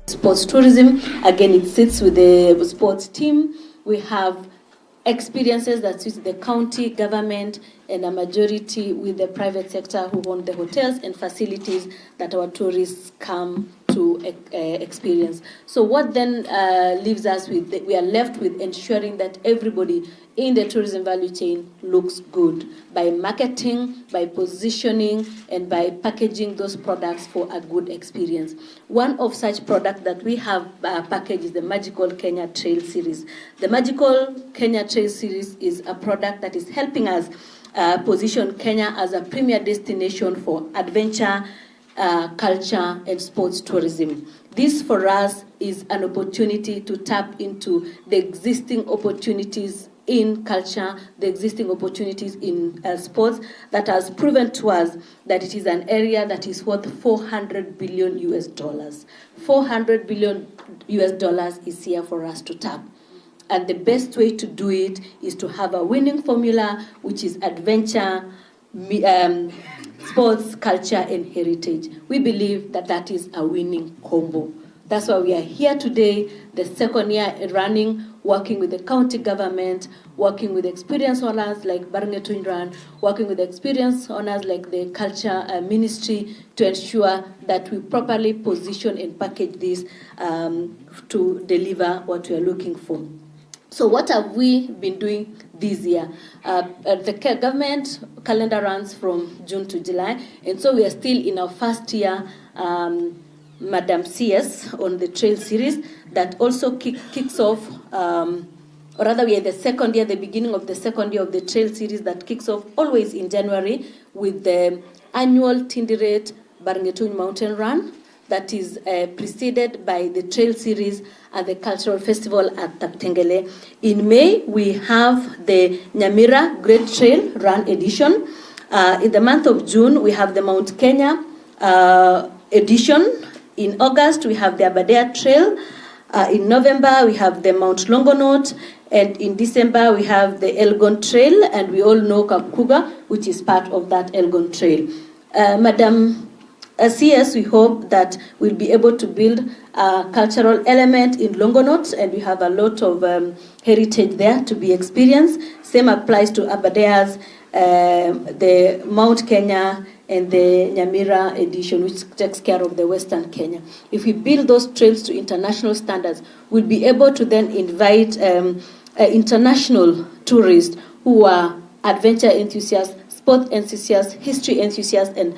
sports tourism. Again, it sits with the sports team. We have experiences that suit the county government and a majority with the private sector who own the hotels and facilities that our tourists come to experience. So what then leaves us with, we are left with ensuring that everybody in the tourism value chain looks good by marketing, by positioning, and by packaging those products for a good experience. One of such products that we have packaged is the Magical Kenya Trail Series. The Magical Kenya Trail Series is a product that is helping us position Kenya as a premier destination for adventure, culture, and sports tourism. This for us is an opportunity to tap into the existing opportunities in culture, the existing opportunities in sports that has proven to us that it is an area that is worth $400 billion US. $400 billion US is here for us to tap. And the best way to do it is to have a winning formula, which is adventure, sports, culture, and heritage. We believe that that is a winning combo. That's why we are here today, the second year running, working with the county government, working with experience owners like Barngetuny, working with experience owners like the culture ministry to ensure that we properly position and package this to deliver what we are looking for. So what have we been doing this year? The government calendar runs from June to July, and so we are still in our first year, Madam CS, on the trail series that also kicks off, or rather we are the second year, the beginning of the second year of the trail series that kicks off always in January with the annual Tinderet Barngetuny Mountain Run that is preceded by the trail series and the cultural festival at Taptengele. In May, we have the Nyamira Great Trail Run edition. In the month of June, we have the Mount Kenya edition. In August, we have the Aberdare Trail. In November, we have the Mount Longonot. And in December, we have the Elgon Trail. And we all know Kakuga, which is part of that Elgon Trail. Madam CS, we hope that we'll be able to build a cultural element in Longonot, and we have a lot of heritage there to be experienced. Same applies to Aberdare's, the Mount Kenya, and the Nyamira edition, which takes care of the Western Kenya. If we build those trails to international standards, we'll be able to then invite international tourists who are adventure enthusiasts, sport enthusiasts, history enthusiasts, and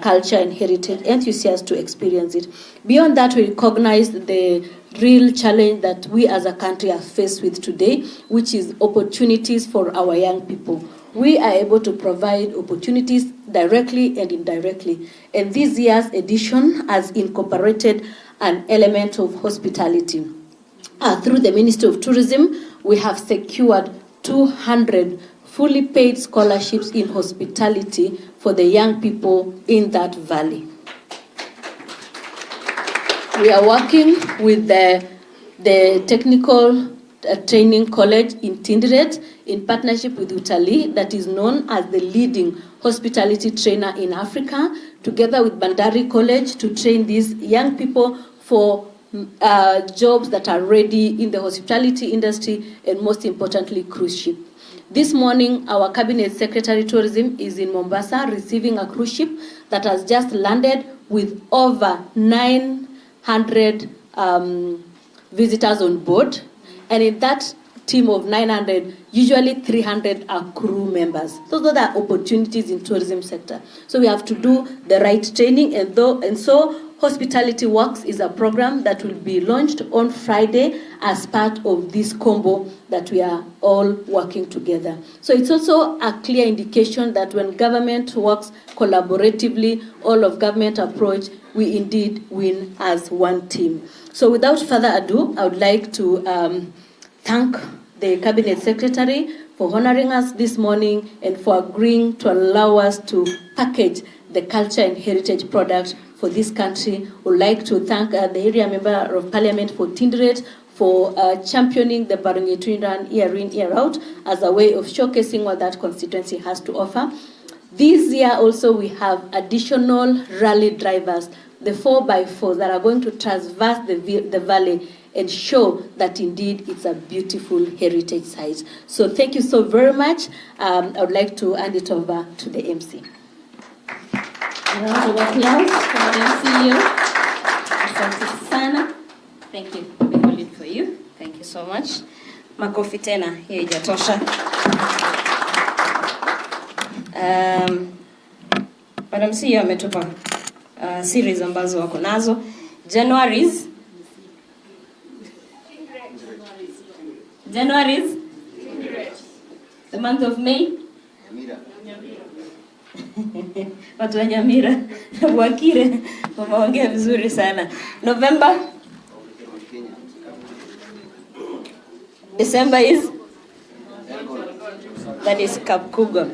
culture and heritage enthusiasts to experience it. Beyond that, we recognize the real challenge that we as a country are faced with today, which is opportunities for our young people. We are able to provide opportunities directly and indirectly. And this year's edition has incorporated an element of hospitality. Through the Ministry of Tourism, we have secured 200 fully paid scholarships in hospitality for the young people in that valley. We are working with the Technical Training College in Tinderet in partnership with Utalii, that is known as the leading hospitality trainer in Africa, together with Bandari College to train these young people for jobs that are ready in the hospitality industry and most importantly, cruise ship. This morning, our Cabinet Secretary Tourism is in Mombasa receiving a cruise ship that has just landed with over 900 visitors on board. And in that team of 900, usually 300 are crew members. So those are opportunities in tourism sector. So we have to do the right training, and so Hospitality Works is a program that will be launched on Friday as part of this combo that we are all working together. So it's also a clear indication that when government works collaboratively, all of government approach, we indeed win as one team. So without further ado, I would like to thank the Cabinet Secretary for honoring us this morning and for agreeing to allow us to package the culture and heritage product for this country. Would like to thank the area member of Parliament for Tinderet for championing the Barngetuny Run year in, year out as a way of showcasing what that constituency has to offer. This year also we have additional rally drivers the 4x4s that are going to traverse the valley and show that indeed it's a beautiful heritage site. So thank you so very much. I would like to hand it over to the MC. A round of applause for the MCU. Asante sana. Thank you. We hold it for you. Thank you so much. Makofi tena, hiyo ijatosha. Madam CEO ametupa series ambazo wako nazo. January's the month of May. Watu wa Nyamira Wakire wameongea vizuri sana. November. December is? That is Kapkugo.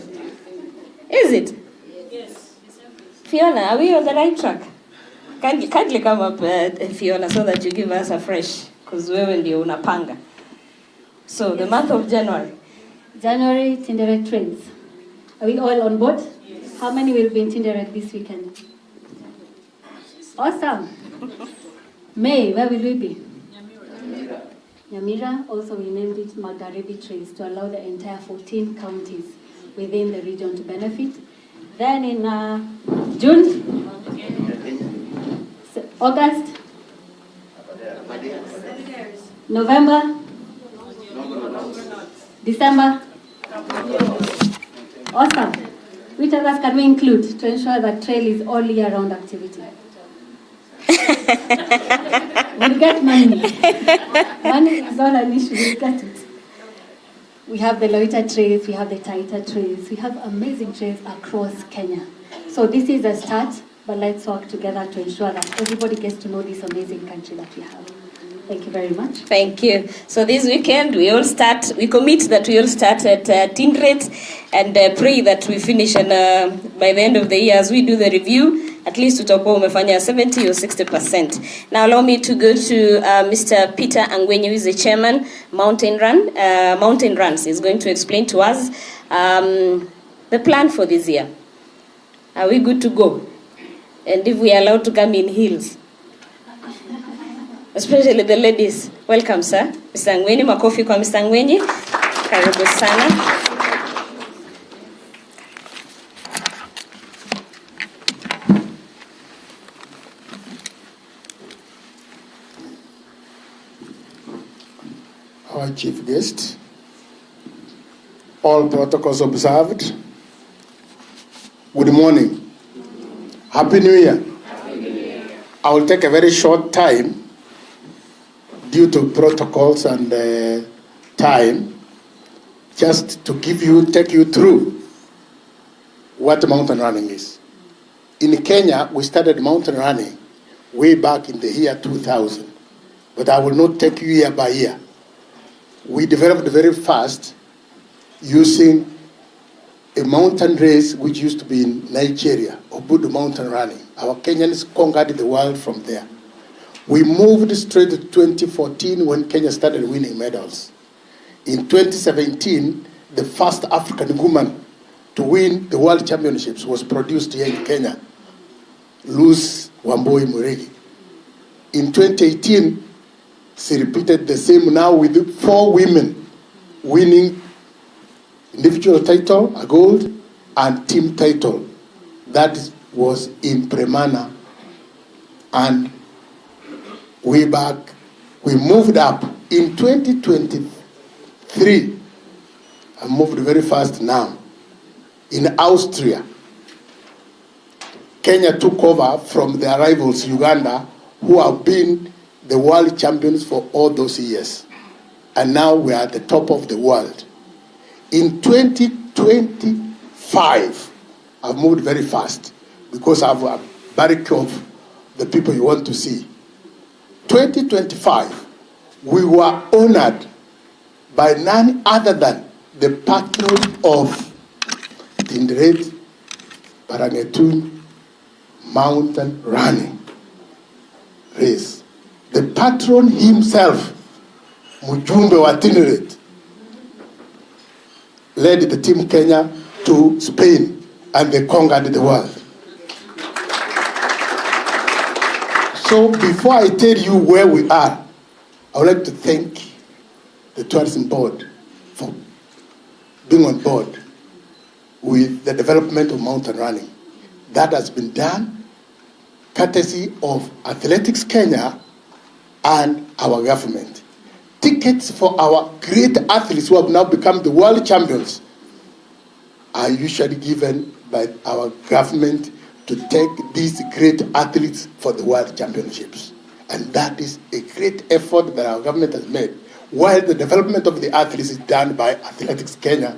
Is it? Yes. Fiona, are we on the right track? Kindly come up, Fiona, so that you give us a fresh, because wewe ndio unapanga. So, the month of January. January, Tinderet trains. Are we all on board? Yes. How many will be in Tinderet this weekend? Awesome. May, where will we be? Nyamira. Also, we named it Magharibi Trains to allow the entire 14 counties within the region to benefit. Then in June, August, November, December. Awesome. Which others can we include to ensure that trail is all year-round activity? We'll get money. Money is not an issue, we'll get it. We have the Loiter trails, we have the Taita trails, we have amazing trails across Kenya. So this is a start, but let's work together to ensure that everybody gets to know this amazing country that we have. Thank you very much. Thank you. So this weekend, we commit that we all start at Tinderet and pray that we finish and by the end of the year, as we do the review, at least tutakuwa umefanya 70 or 60%. Now allow me to go to Mr. Peter Angwenyi, who is the chairman, Mountain Runs. He's going to explain to us the plan for this year. Are we good to go? And if we are allowed to come in heels? Especially the ladies. Welcome, sir. Mr. Angwenyi, makofi kwa Mr. Angwenyi. Karibu sana. Our chief guest, all protocols observed. Good morning. Happy New Year. I will take a very short time due to protocols and time, just to take you through what mountain running is. In Kenya, we started mountain running way back in the year 2000, but I will not take you year by year. We developed very fast using a mountain race which used to be in Nigeria, Obudu mountain running. Our Kenyans conquered the world from there. We moved straight to 2014 when Kenya started winning medals. In 2017, the first African woman to win the world championships was produced here in Kenya, Luz Wamboi Muregi. In 2018, she repeated the same now with 4 women winning individual title, a gold, and team title. That was in Premana. And way back, we moved up. In 2023, I moved very fast now. In Austria, Kenya took over from their rivals, Uganda, who have been the world champions for all those years. And now we are at the top of the world. In 2025, I've moved very fast because I've a barricade of the people you want to see. 2025, we were honored by none other than the patron of Tinderet, Barngetuny mountain running race. The patron himself, Mujumbe wa Tinderet, led the team Kenya to Spain and they conquered the world. So before I tell you where we are, I would like to thank the tourism board for being on board with the development of mountain running. That has been done courtesy of Athletics Kenya and our government. Tickets for our great athletes who have now become the world champions are usually given by our government to take these great athletes for the world championships. And that is a great effort that our government has made, while the development of the athletes is done by Athletics Kenya,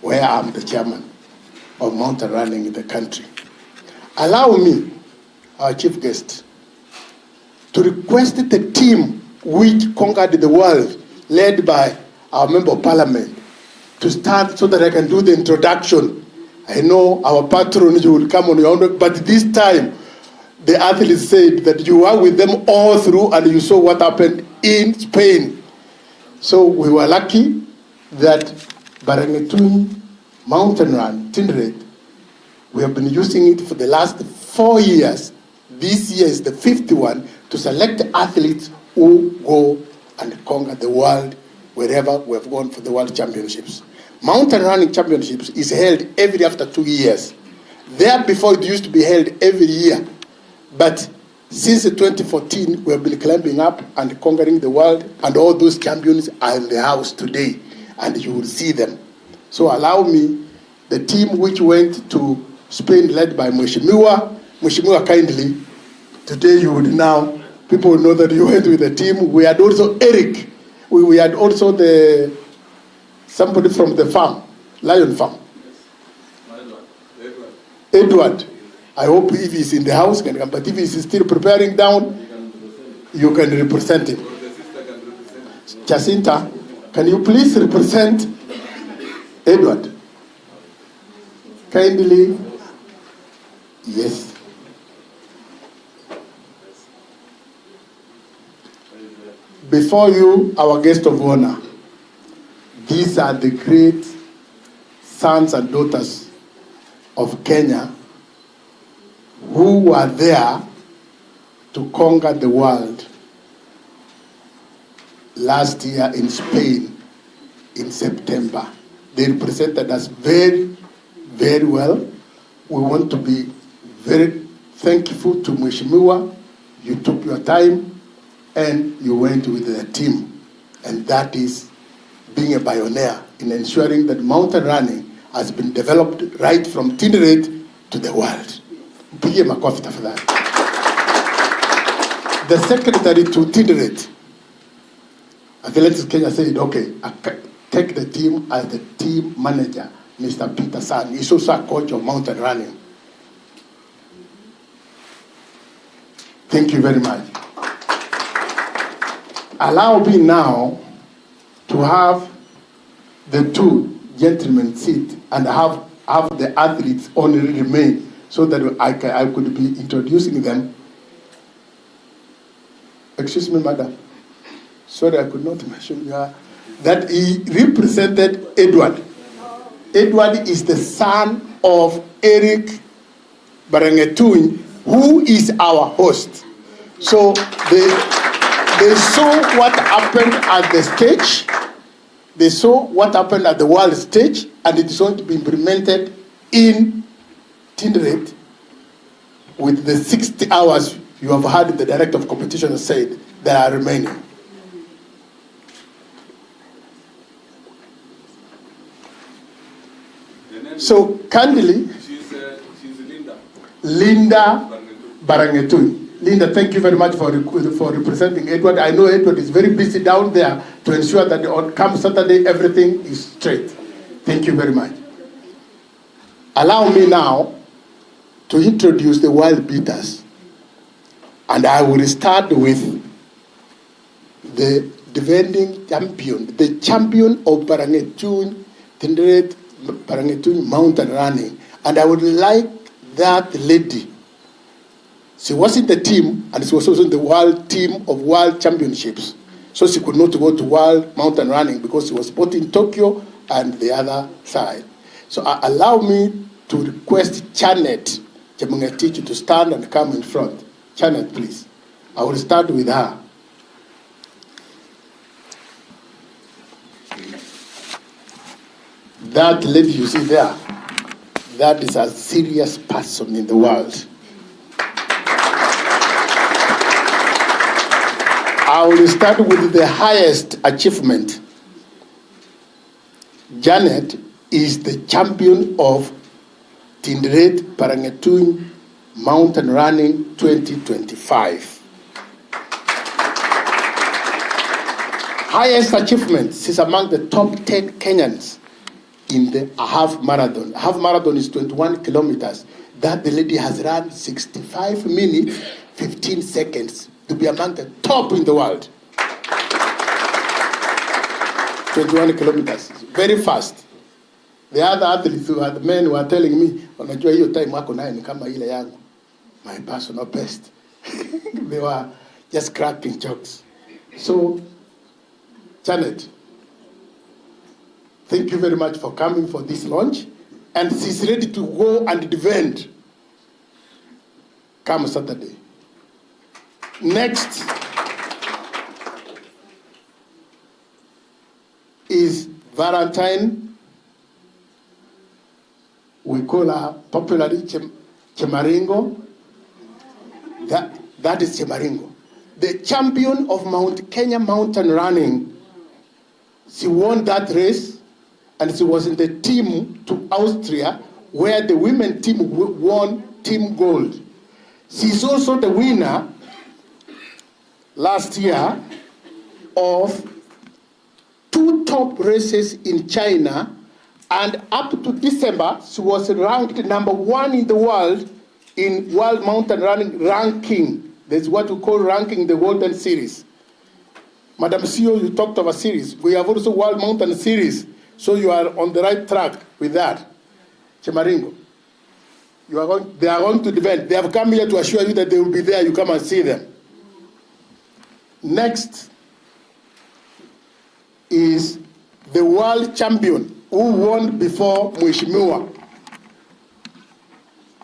where I'm the chairman of mountain running in the country. Allow me, our chief guest, to request the team which conquered the world, led by our member of parliament, to start so that I can do the introduction. I know our patron, you will come on your own, but this time, the athletes said that you were with them all through and you saw what happened in Spain. So we were lucky that Barngetuny Mountain Run, Tindred, we have been using it for the last 4 years. This year is the 5th one to select athletes who go and conquer the world wherever we have gone for the world championships. Mountain running championships is held every after 2 years. There before it used to be held every year. But since 2014, we have been climbing up and conquering the world, and all those champions are in the house today, and you will see them. So allow me, the team which went to Spain led by Mheshimiwa kindly, today you would now, people will know that you went with the team. We had also Eric. We had also somebody from the farm, Lion Farm. Edward. I hope if he's in the house, can come. But if he's still preparing down, you can represent him. Jacinta, can you please represent Edward? Kindly. Yes. Before you, our guest of honor, these are the great sons and daughters of Kenya who were there to conquer the world last year in Spain in September. They represented us very, very well. We want to be very thankful to Mheshimiwa. You took your time and you went with the team. And that is being a pioneer in ensuring that mountain running has been developed right from Tindred to the world. Mpigie makofi tafadhali. The secretary to Tindred, Athletics Kenya, said, okay, take the team as the team manager, Mr. Peter San. He's also a coach of mountain running. Thank you very much. Allow me now to have the two gentlemen sit and have the athletes only remain so that I could be introducing them. Excuse me, madam. Sorry, I could not mention that he represented Edward. Edward is the son of Eric Barngetuny, who is our host. So they saw what happened at the stage. They saw what happened at the world stage, and it is going to be implemented in Tindred with the 60 hours you have heard the director of competition said that are remaining. So, kindly, she's Linda Barngetuny. Linda, thank you very much for representing Edward. I know Edward is very busy down there to ensure that on come Saturday, everything is straight. Thank you very much. Allow me now to introduce the world beaters. And I will start with the defending champion, the champion of Barngetuny, Tindred Barngetuny mountain running. And I would like that lady. She was in the team, and she was also in the world team of world championships. So she could not go to world mountain running because she was both in Tokyo and the other side. So allow me to request Janet Chemungetich to stand and come in front. Janet, please. I will start with her. That lady you see there, that is a serious person in the world. I will start with the highest achievement. Janet is the champion of Tinderet Barngetuny Mountain Running 2025. Highest achievement, she's among the top 10 Kenyans in the half marathon. Half marathon is 21 kilometers. That the lady has run 65 minutes, 15 seconds to be among the top in the world. 21 kilometers, very fast. The other athletes, who are the men, who are telling me, unajua hiyo time wako nayo ni kama ile yangu, my personal best. They were just cracking jokes. So, Janet, thank you very much for coming for this launch, and she's ready to go and defend come Saturday. Next is Valentine. We call her popularly Chemaringo. That is Chemaringo. The champion of Mount Kenya mountain running. She won that race, and she was in the team to Austria, where the women team won team gold. She's also the winner last year of 2 top races in China, and up to December, she was ranked #1 in the world in World Mountain Running ranking. That's what we call ranking the Golden Series. Madam CEO, you talked of a series. We have also World Mountain Series, so you are on the right track with that. Chemaringo, they are going to defend. They have come here to assure you that they will be there. You come and see them. Next is the world champion who won before Mheshimiwa,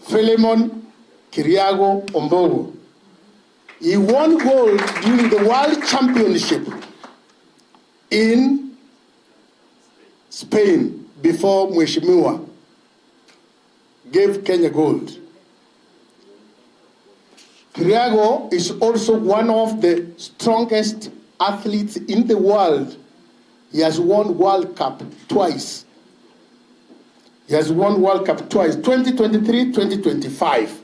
Philemon Kiriago Ombogo. He won gold during the World Championship in Spain before Mheshimiwa gave Kenya gold. Kiriago is also one of the strongest athletes in the world. He has won World Cup twice. He has won World Cup twice, 2023, 2025.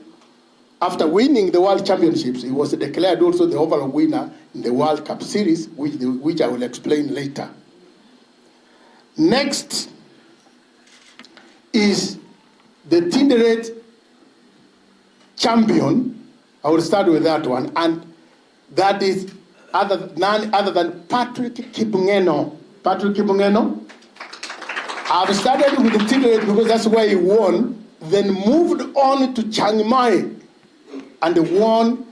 After winning the World Championships, he was declared also the overall winner in the World Cup Series, which I will explain later. Next is the Tinderet champion. I will start with that one, and that is none other than Patrick Kipngeno. Patrick Kipngeno. I've started with the Tinderet because that's where he won, then moved on to Chiang Mai and won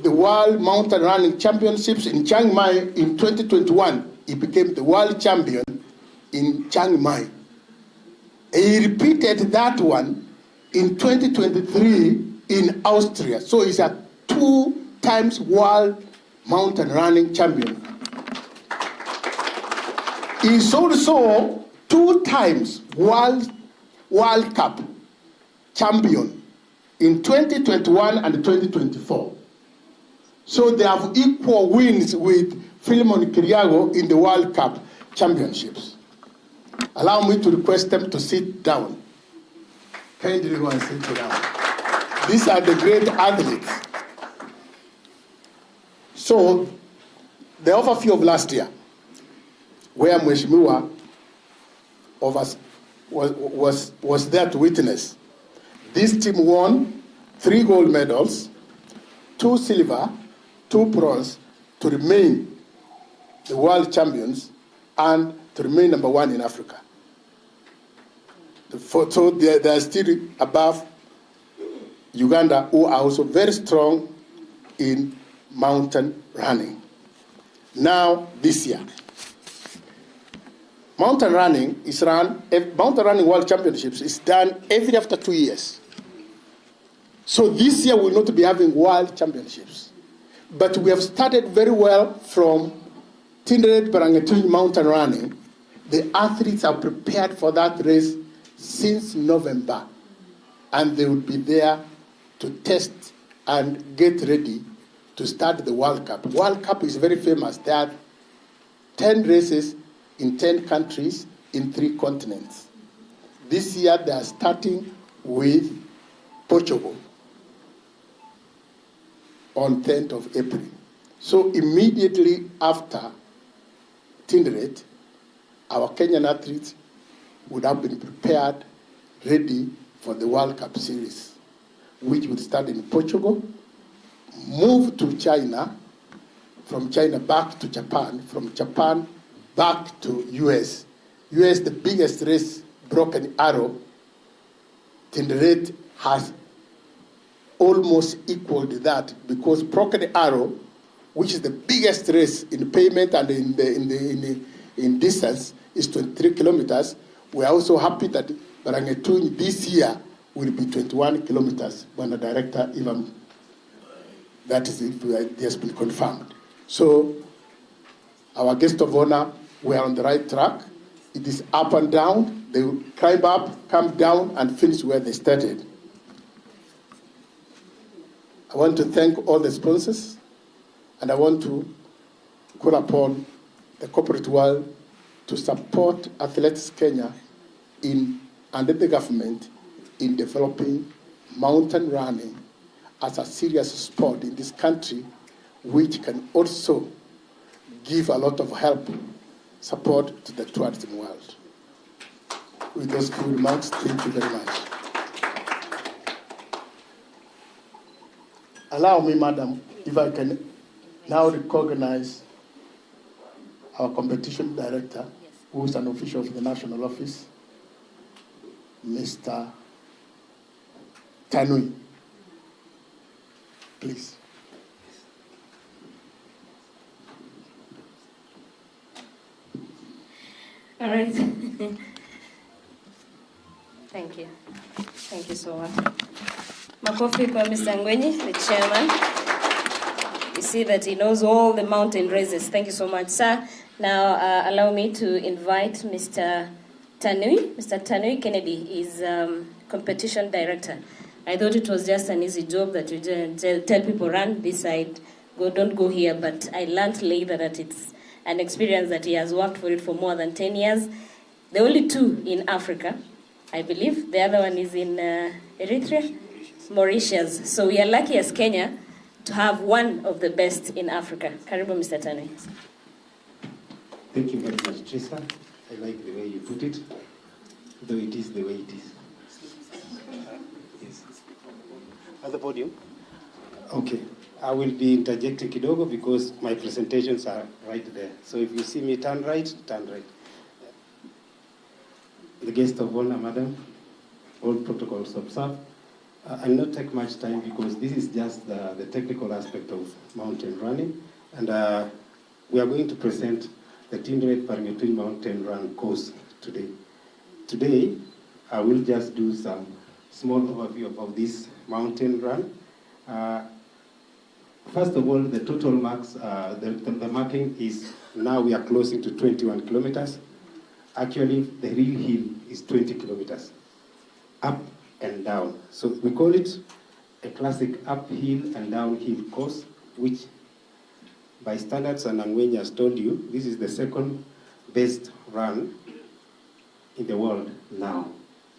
the World Mountain Running Championships in Chiang Mai in 2021. He became the world champion in Chiang Mai. He repeated that one in 2023 in Austria. So he's a 2 times world mountain running champion. He's also 2 times world Cup champion in 2021 and 2024. So they have equal wins with Philemon Kiriago in the World Cup championships. Allow me to request them to sit down. Kindly go and sit down. These are the great athletes. So, the overview of last year, where Mheshimiwa was there to witness. This team won 3 gold medals, 2 silver, 2 bronze, to remain the world champions and to remain #1 in Africa. So they are still above Uganda, who are also very strong in mountain running. Now, this year, mountain running World Championships is done every after 2 years. So this year we'll not be having World Championships. But we have started very well from Tindred Barngetuny mountain running. The athletes are prepared for that race since November, and they will be there to test and get ready to start the World Cup. World Cup is very famous. There are 10 races in 10 countries in 3 continents. This year they are starting with Portugal on 10th of April. So immediately after Tindred, our Kenyan athletes would have been prepared, ready for the World Cup series, which would start in Portugal, move to China, from China back to Japan, from Japan back to US. US, the biggest race, Broken Arrow, Tindred has almost equaled that, because Broken Arrow, which is the biggest race in payment and in distance, is 23 kilometers. We are also happy that Barngetuny this year will be 21 kilometers, when the director even, that is if it has been confirmed. So our guest of honor, we are on the right track. It is up and down. They will climb up, come down, and finish where they started. I want to thank all the sponsors, and I want to call upon the corporate world to support Athletics Kenya under the government in developing mountain running as a serious sport in this country, which can also give a lot of help, support to the tourism world. With those few remarks, thank you very much. Allow me, Madam, if I can now recognize our competition director, who is an official of the national office, Mr. Tanui. Please. All right. Thank you. Thank you so much. Makofi kwa Mr. Ngwenyi, the chairman. You see that he knows all the mountain races. Thank you so much, sir. Now, allow me to invite Mr. Tanui. Mr. Tanui Kennedy is competition director. I thought it was just an easy job that you tell people, run this side, don't go here. But I learned later that it's an experience that he has worked for it for more than 10 years. The only 2 in Africa, I believe. The other one is in Eritrea, Mauritius. So we are lucky as Kenya to have one of the best in Africa. Karibu, Mr. Tanui. Thank you very much, Teresa. I like the way you put it, though it is the way it is. Yes. At the podium? Okay. I will be interjecting kidogo because my presentations are right there. So if you see me turn right, turn right. The guest of honor, madam, all protocols observed. I'll not take much time because this is just the technical aspect of mountain running. And we are going to present the Tindred Barngetuny Mountain Run course today. Today, I will just do some small overview about this mountain run. First of all, the total marks, the marking is, now we are closing to 21 kilometers. Actually, the real hill is 20 kilometers, up and down. So we call it a classic uphill and downhill course, which by standards, and Ngwenyi has told you, this is the second best run in the world now,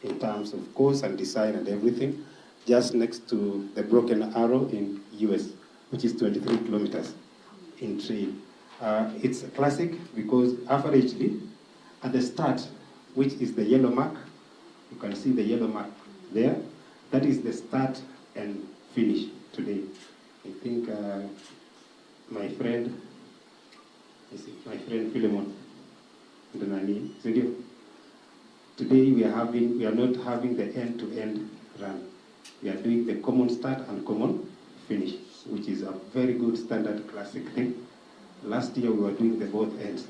in terms of course and design and everything, just next to the Broken Arrow in US, which is 23 kilometers in trail. It's a classic because averagely, at the start, which is the yellow mark, you can see the yellow mark there, that is the start and finish today. I think my friend Philemon, today we are not having the end-to-end run. We are doing the common start and common finish, which is a very good standard classic thing. Last year we were doing the both ends.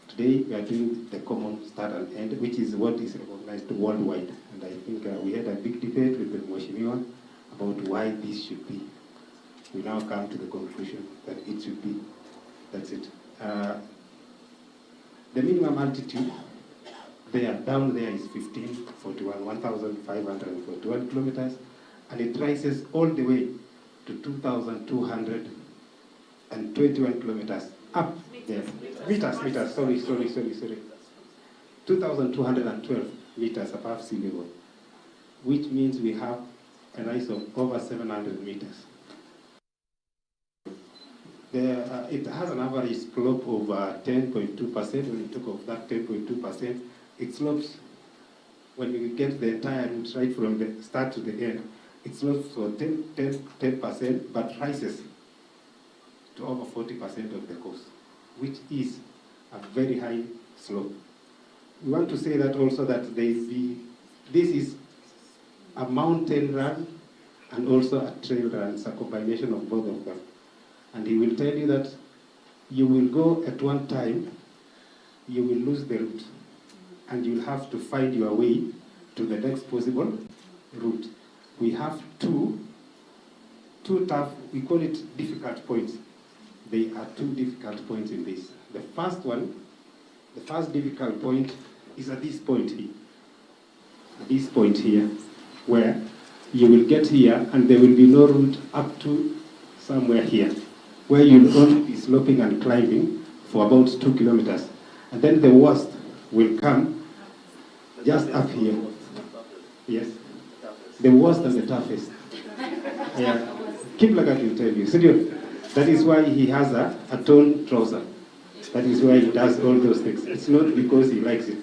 Today we are doing the common start and end, which is what is recognized worldwide. And I think we had a big debate with the Mheshimiwa about why this should be. we now come to the conclusion that it should be. That's it. The minimum altitude there, down there is 1,541 kilometers, and it rises all the way to 2,221 kilometers up there. Meters, sorry. 2,212 meters above sea level, which means we have a rise of over 700 meters. It has an average slope of 10.2%. When you talk of that 10.2%, it slopes, when you get the entire route right from the start to the end, it slopes for 10%, but rises to over 40% of the coast, which is a very high slope. We want to say that also that this is a mountain run and also a trail run. It's a combination of both of them. And he will tell you that you will go at one time, you will lose the route, and you'll have to find your way to the next possible route. We have two tough, we call it difficult points. They are two difficult points in this. The first difficult point is at this point here. At this point here, where you will get here and there will be no route up to somewhere here, where you'll only be sloping and climbing for about 2 kilometers. And then the worst will come just up here. Yes. The worst and the toughest. Yeah. Kiplagat will tell you. Seriously. That is why he has a torn trouser. That is why he does all those things. It's not because he likes it.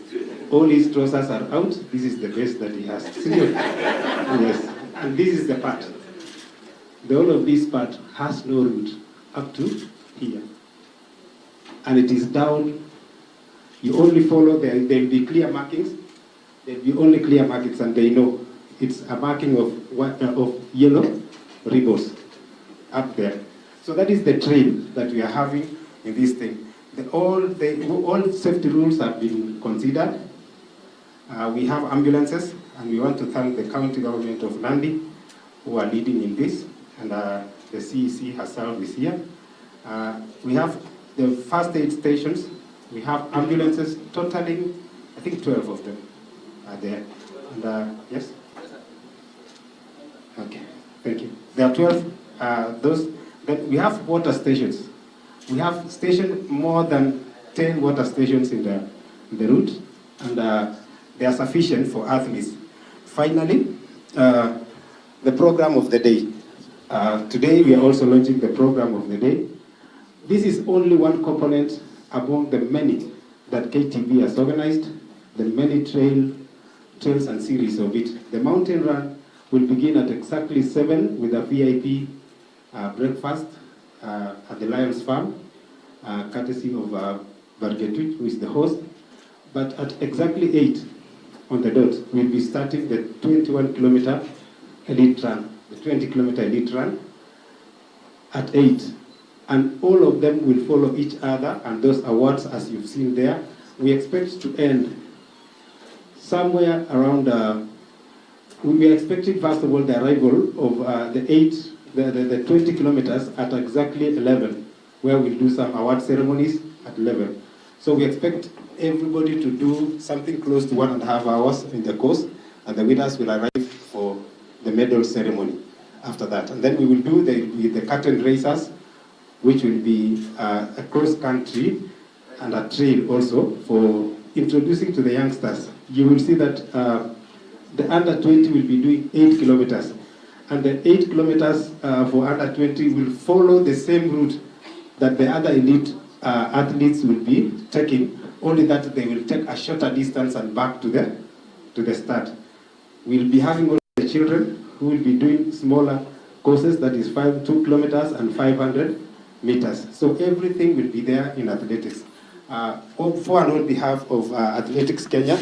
All his trousers are out. This is the best that he has. Seriously. Yes. And this is the part. The whole of this part has no route up to here. And it is down. You only follow, there will be clear markings. There will be only clear markings, and they know it's a marking of yellow ribbons up there. So that is the trail that we are having in this thing. All safety rules have been considered. We have ambulances, and we want to thank the county government of Nandi who are leading in this, and the CEC herself is here. We have the first aid stations. We have ambulances totaling, I think 12 of them are there. And, yes? Okay, thank you. There are 12. We have water stations. We have stationed more than 10 water stations in the route, and they are sufficient for athletes. Finally, the program of the day. Today we are also launching the program of the day. This is only one component among the many that KTB has organized, the many trails and series of it. The mountain run will begin at exactly 7 with a VIP breakfast at the Lions Farm, courtesy of Barngetuny, who is the host. But at exactly 8 on the dot, we'll be starting the 21-kilometer elite run, the 20-kilometer elite run at 8. And all of them will follow each other, and those awards, as you've seen there, we expect to end somewhere around, we are expecting, first of all, the arrival of the 20 kilometers at exactly 11, where we'll do some award ceremonies at 11. So we expect everybody to do something close to 1.5 hours in the course, and the winners will arrive for the medal ceremony after that. And then we will do the curtain raisers, which will be a cross-country and a trail also for introducing to the youngsters. You will see that the under 20 will be doing 8 kilometers. And the 8 kilometers for under 20 will follow the same route that the other elite athletes will be taking, only that they will take a shorter distance and back to the start. We'll be having all the children who will be doing smaller courses, that is 2 kilometers and 500 meters. So everything will be there in athletics. For and on behalf of Athletics Kenya,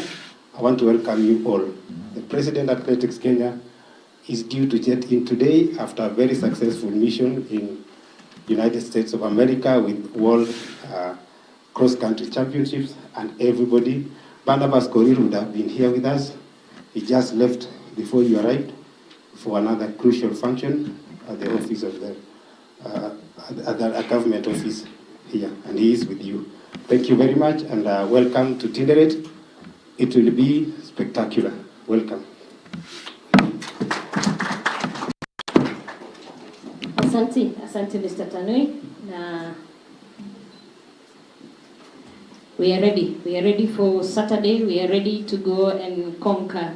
I want to welcome you all. The President of Athletics Kenya is due to jet in today after a very successful mission in United States of America with World Cross-Country Championships, and everybody. Barnabas Korir would have been here with us. He just left before you arrived for another crucial function at the office of the at a government office here, and he is with you. Thank you very much, and welcome to Tinderet. It will be spectacular. Welcome. Asante Mr. Tanui. We are ready. We are ready for Saturday. We are ready to go and conquer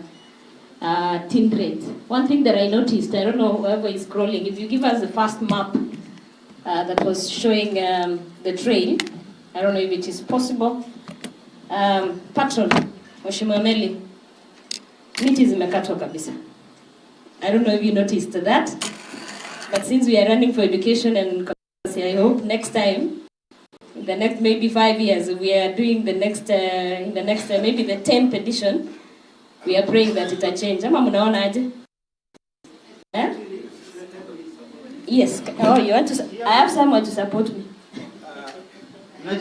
Tinderet. One thing that I noticed, I don't know whoever is scrolling, if you give us the first map that was showing the trail, I don't know if it is possible. Patron, Mheshimiwa Meli, miti zimekatwa kabisa. I don't know if you noticed that, but since we are running for education and conservancy, I hope next time, in the next maybe 5 years, we are doing the next, in the next, maybe the 10th edition, we are praying that it will change. Ama mnaona aje? Eh? Yes. Oh, you want to? I have someone to support me. I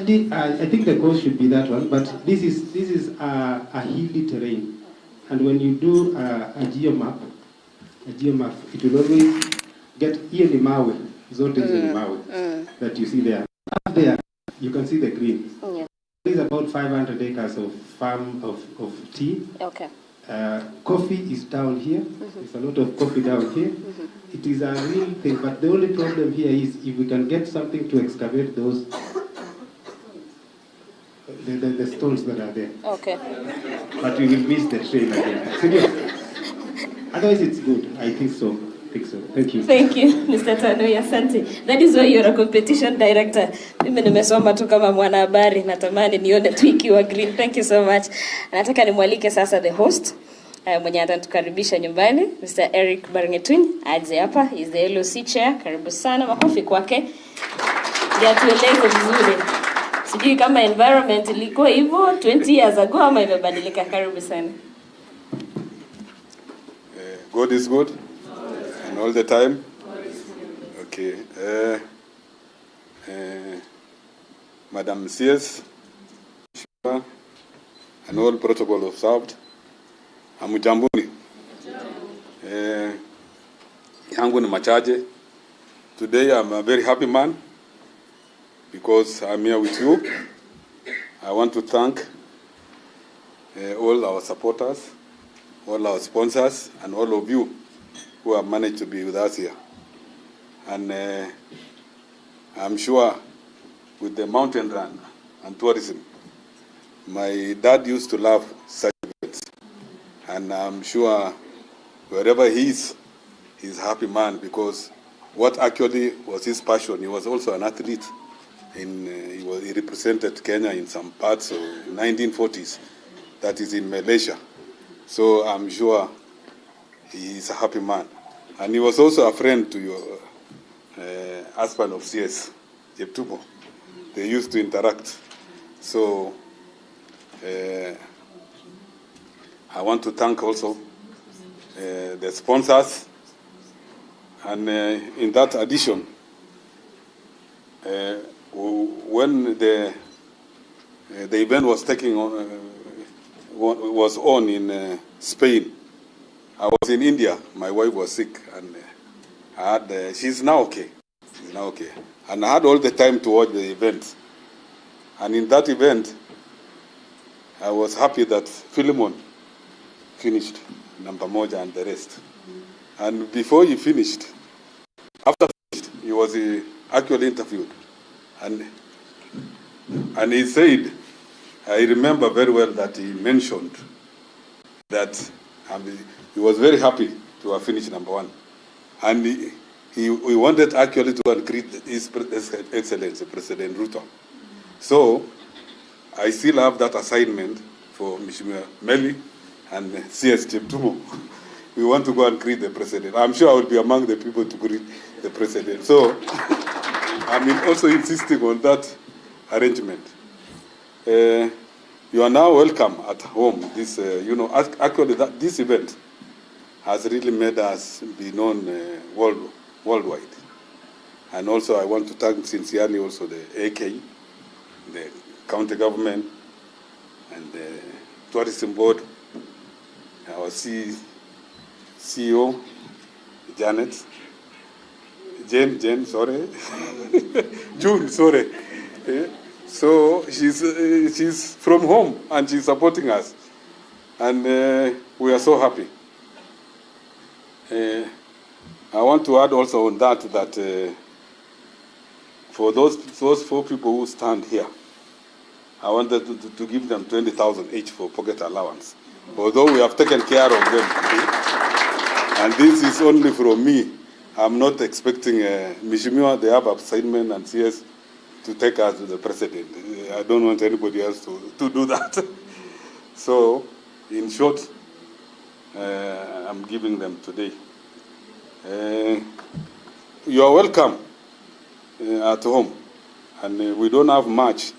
think the course should be that one, but this is a hilly terrain, and when you do a geomap, it will always get here the mawe, zote the mawe that you see there. Up there, you can see the green. Yeah. There is about 500 acres of farm of tea. Okay. Coffee is down here. There's a lot of coffee down here. It is a real thing, but the only problem here is if we can get something to excavate those, the stones that are there. Okay. But we will miss the trail again. Seriously. Otherwise, it's good. I think so. Thank you. Thank you, Mr. Tanui. Asante. That is why you're a competition director. Mimi nimesoma tu kama mwanahabari, natamani nione tu ikiwa green. Thank you so much. Nataka nimwalike sasa the host mwenye atatukaribisha nyumbani, Mr. Eric Barngetuny, aje hapa. He is the LOC chair. Karibu sana, makofi kwake. Ndio tueleze vizuri. Sijui kama environment ilikuwa hivyo 20 years ago ama imebadilika. Karibu sana. God is good. And all the time? Okay. Madam CS, and all protocol observed. Hamujambuni. Yangu ni machache. Today I'm a very happy man because I'm here with you. I want to thank all our supporters, all our sponsors, and all of you who have managed to be with us here. And I'm sure with the mountain run and tourism, my dad used to love such events. And I'm sure wherever he is, he's a happy man because what actually was his passion, he was also an athlete. He represented Kenya in some parts of the 1940s, that is in Malaysia. So I'm sure he is a happy man. And he was also a friend to your husband of CS, Jeptumo. They used to interact. So I want to thank also the sponsors. And in that addition, when the event was was on in Spain, I was in India. My wife was sick, and I had. She's now okay. She's now okay, and I had all the time to watch the event. And in that event, I was happy that Philemon finished number moja and the rest. And before he finished, after finished, he was actually interviewed, and he said, I remember very well that he mentioned that he was very happy to have finished number one. And he wanted actually to greet His Excellency, President Ruto. So I still have that assignment for Mheshimiwa Meli and CS Jeptumo. We want to go and greet the President. I'm sure I will be among the people to greet the President. So I'm also insisting on that arrangement. You are now welcome at home. This, actually, this event has really made us be known worldwide. And also, I want to thank sincerely also the AK, the county government, and the tourism board, our CEO, Janet, Jane, sorry. June, sorry. So she's from home and she's supporting us. And we are so happy. I want to add also on that for those 4 people who stand here, I wanted to give them 20,000 each for pocket allowance. Although we have taken care of them. And this is only from me. I'm not expecting Mishimiwa, they have assignment and CS to take us to the president. I don't want anybody else to do that. So, in short, I'm giving them today. You are welcome at home. And we don't have much.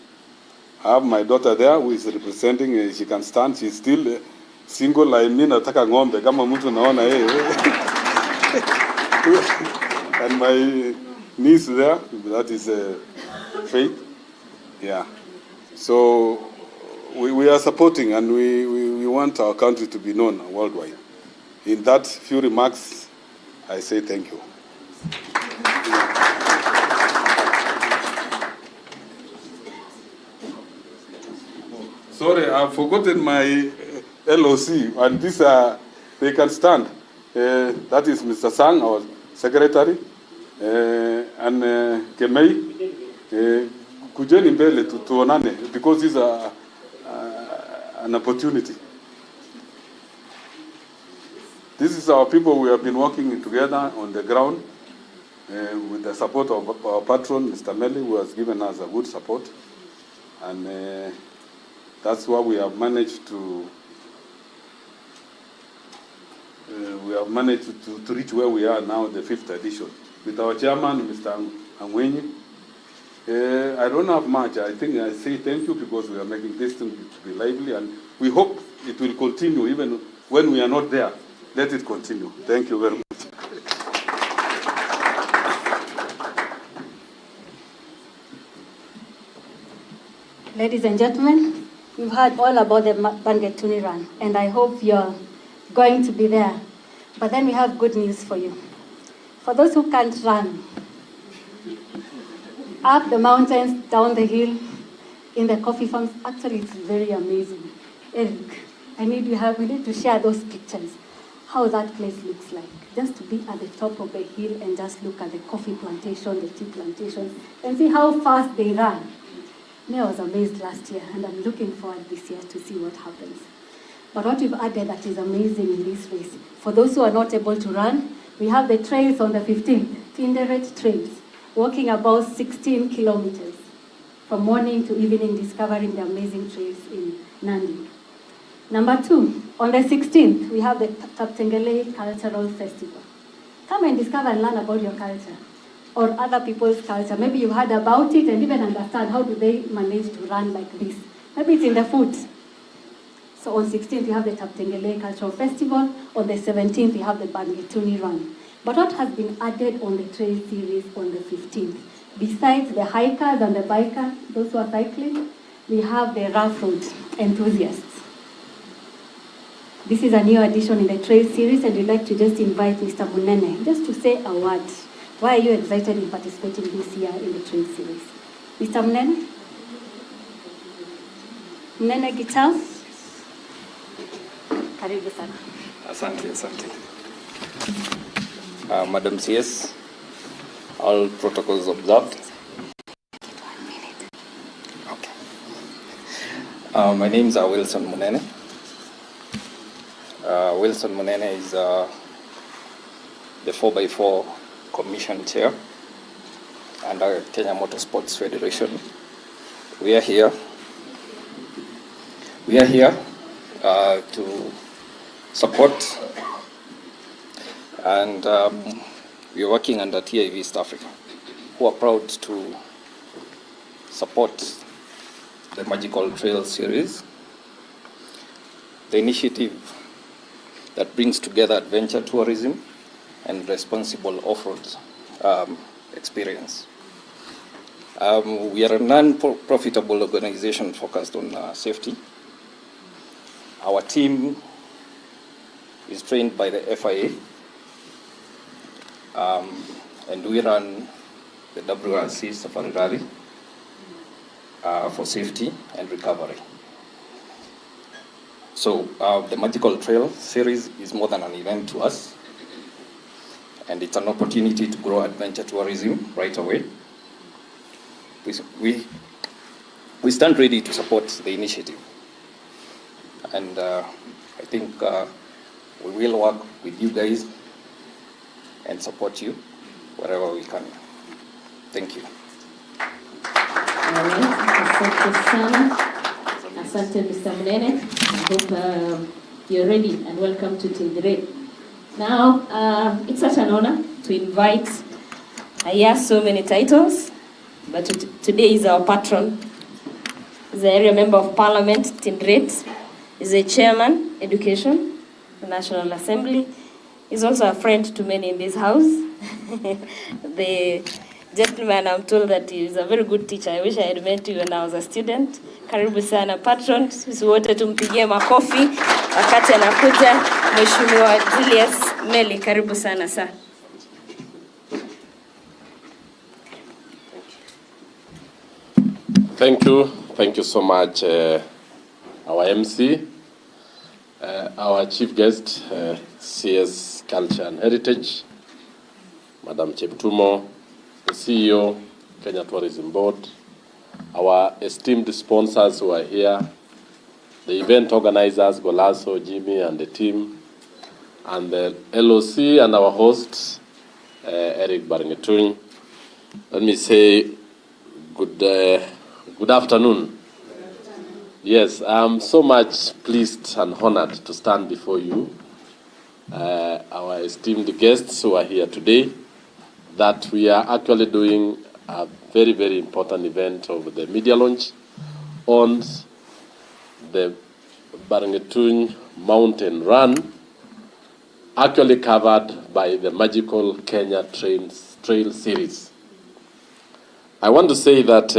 I have my daughter there who is representing, she can stand, she's still single. I mean, nataka ng'ombe kama mtu naona And my niece there, that is Faith. Yeah. So we are supporting and we want our country to be known worldwide. In that few remarks, I say thank you. Sorry, I've forgotten my LOC, and these are, they can stand. That is Mr. Sang, our secretary, and Kemei, kujeni mbele tuonane, because this is an opportunity. This is our people. We have been working together on the ground with the support of our patron, Mr. Meli, who has given us a good support. And that's why we have managed to reach where we are now, the 5th edition. With our chairman, Mr. Angwenyi. I don't have much. I think I say thank you because we are making this thing to be lively, and we hope it will continue even when we are not there. Let it continue. Thank you very much. Ladies and gentlemen, you've heard all about the Barngetuny run, and I hope you're going to be there. But then we have good news for you. For those who can't run, up the mountains, down the hill, in the coffee farms, actually it's very amazing. Eric, we need to share those pictures, how that place looks like. Just to be at the top of the hill and just look at the coffee plantation, the tea plantations, and see how fast they run. I was amazed last year, and I'm looking forward this year to see what happens. But what we've added that is amazing in this race, for those who are not able to run, we have the trails on the 15th, Tinderet trails, walking about 16 kilometers from morning to evening, discovering the amazing trails in Nandi. Number 2, on the 16th, we have the Kaptengele Cultural Festival. Come and discover and learn about your culture or other people's culture. Maybe you've heard about it and even understand how do they manage to run like this. Maybe it's in the food. So on 16th, you have the Kaptengele Cultural Festival. On the 17th, you have the Barngetuny Run. But what has been added on the trail series on the 15th? Besides the hikers and the bikers, those who are cycling, we have the rough road enthusiasts. This is a new addition in the trail series, and we'd like to just invite Mr. Munene just to say a word. Why are you excited in participating this year in the trail series? Mr. Munene? Munene Gital? Karibu sana. Asante. Madam CS, all protocols observed. Okay. My name is Wilson Munene. Wilson Munene is the 4x4 Commission Chair under Kenya Motorsports Federation. We are here to support, and we are working under TIV East Africa, who are proud to support the Magical Trail series, the initiative that brings together adventure tourism and responsible off-road experience. We are a non-profitable organization focused on safety. Our team is trained by the FIA, and we run the WRC Safari Rally for safety and recovery. So the Magical Trail series is more than an event to us, and it's an opportunity to grow adventure tourism right away. We stand ready to support the initiative, and I think we will work with you guys and support you wherever we can. Thank you. Asante sana. Asante Mr. Munene. I hope you're ready, and welcome to Tindre. Now, it's such an honor to invite, he has so many titles, but today is our patron. He's an area member of Parliament, Tindret. He's a chairman, Education, the National Assembly. He's also a friend to many in this house. The gentleman, I'm told that he's a very good teacher. I wish I had met you when I was a student. Karibu sana patron. Sisi wote tumpigie makofi wakati anakuja Mheshimiwa Julius Meli. Karibu sana sa. Thank you so much, our MC, our chief guest, CS Culture and Heritage, Madam Cheptumo, the CEO, Kenya Tourism Board, our esteemed sponsors who are here, the event organizers, Golasso, Jimmy, and the team, and the LOC and our host, Eric Barngetuny. Let me say good afternoon. Yes, I'm so much pleased and honored to stand before you, our esteemed guests who are here today, that we are actually doing a very, very important event of the media launch on the Barngetuny Mountain Run, actually covered by the Magical Kenya Trail Series. I want to say that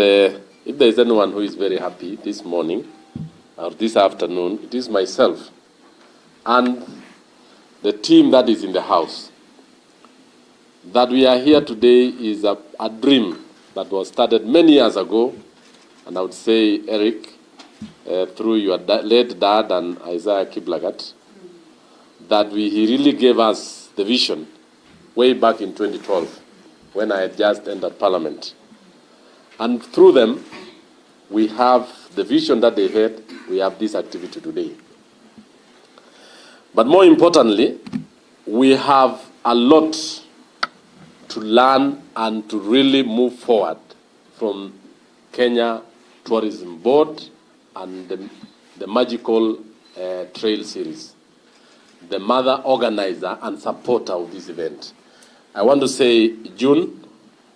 if there is anyone who is very happy this morning or this afternoon, it is myself and the team that is in the house. That we are here today is a dream that was started many years ago, and I would say, Eric, through your late dad and Isaiah Kiblagat, that he really gave us the vision way back in 2012 when I had just entered Parliament. And through them, we have the vision that they had, we have this activity today. But more importantly, we have a lot to learn and to really move forward from Kenya Tourism Board and the Magical Trail Series, the mother organizer and supporter of this event. I want to say, June,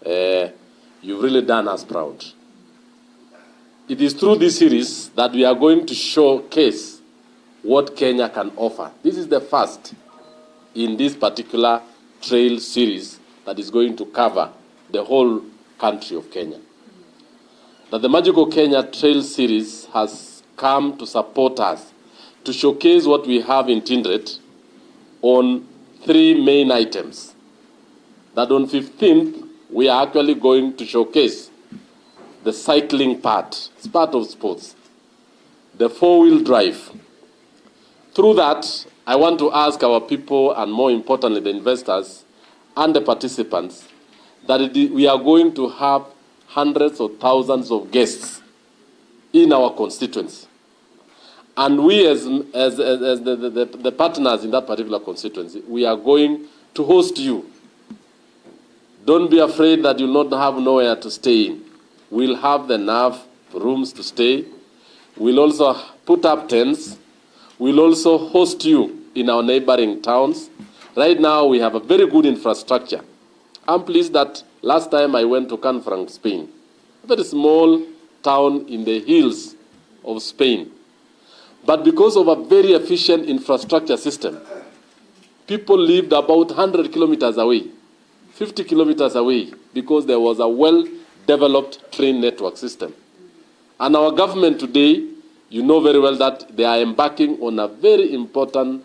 you've really done us proud. It is through this series that we are going to showcase what Kenya can offer. This is the first in this particular trail series that is going to cover the whole country of Kenya. That the Magical Kenya Trail Series has come to support us to showcase what we have in Tindret on 3 main items. That on 15th, we are actually going to showcase the cycling part. It's part of sports. The 4-wheel drive. Through that, I want to ask our people, and more importantly, the investors and the participants, that we are going to have hundreds of thousands of guests in our constituency. And we as the partners in that particular constituency, we are going to host you. Don't be afraid that you'll not have nowhere to stay in. We'll have enough rooms to stay. We'll also put up tents. We'll also host you in our neighboring towns. Right now, we have a very good infrastructure. I'm pleased that last time I went to Canfranc, Spain, a very small town in the hills of Spain. But because of a very efficient infrastructure system, people lived about 100 kilometers away, 50 kilometers away, because there was a well-developed train network system. And our government today, you know very well that they are embarking on a very important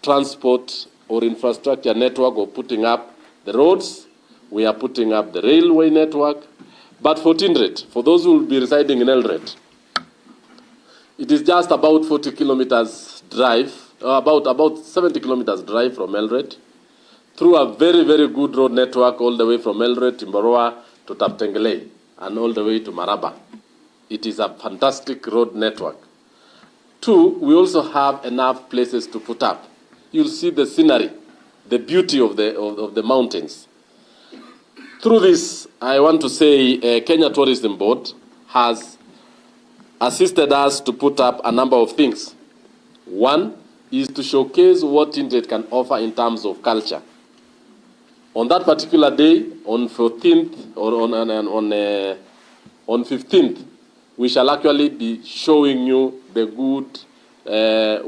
transport or infrastructure network of putting up the roads, We are putting up the railway network. But for Tindret, for those who will be residing in Eldoret, it is just about 40 kilometers drive, about 70 kilometers drive from Eldoret, through a very, very good road network all the way from Eldoret, Timboroa to Taptengele, and all the way to Maraba. It is a fantastic road network. 2, we also have enough places to put up. You'll see the scenery, the beauty of the mountains. Through this, I want to say Kenya Tourism Board has assisted us to put up a number of things. One is to showcase what Tindret can offer in terms of culture. On that particular day, on 14th or on 15th, we shall actually be showing you the good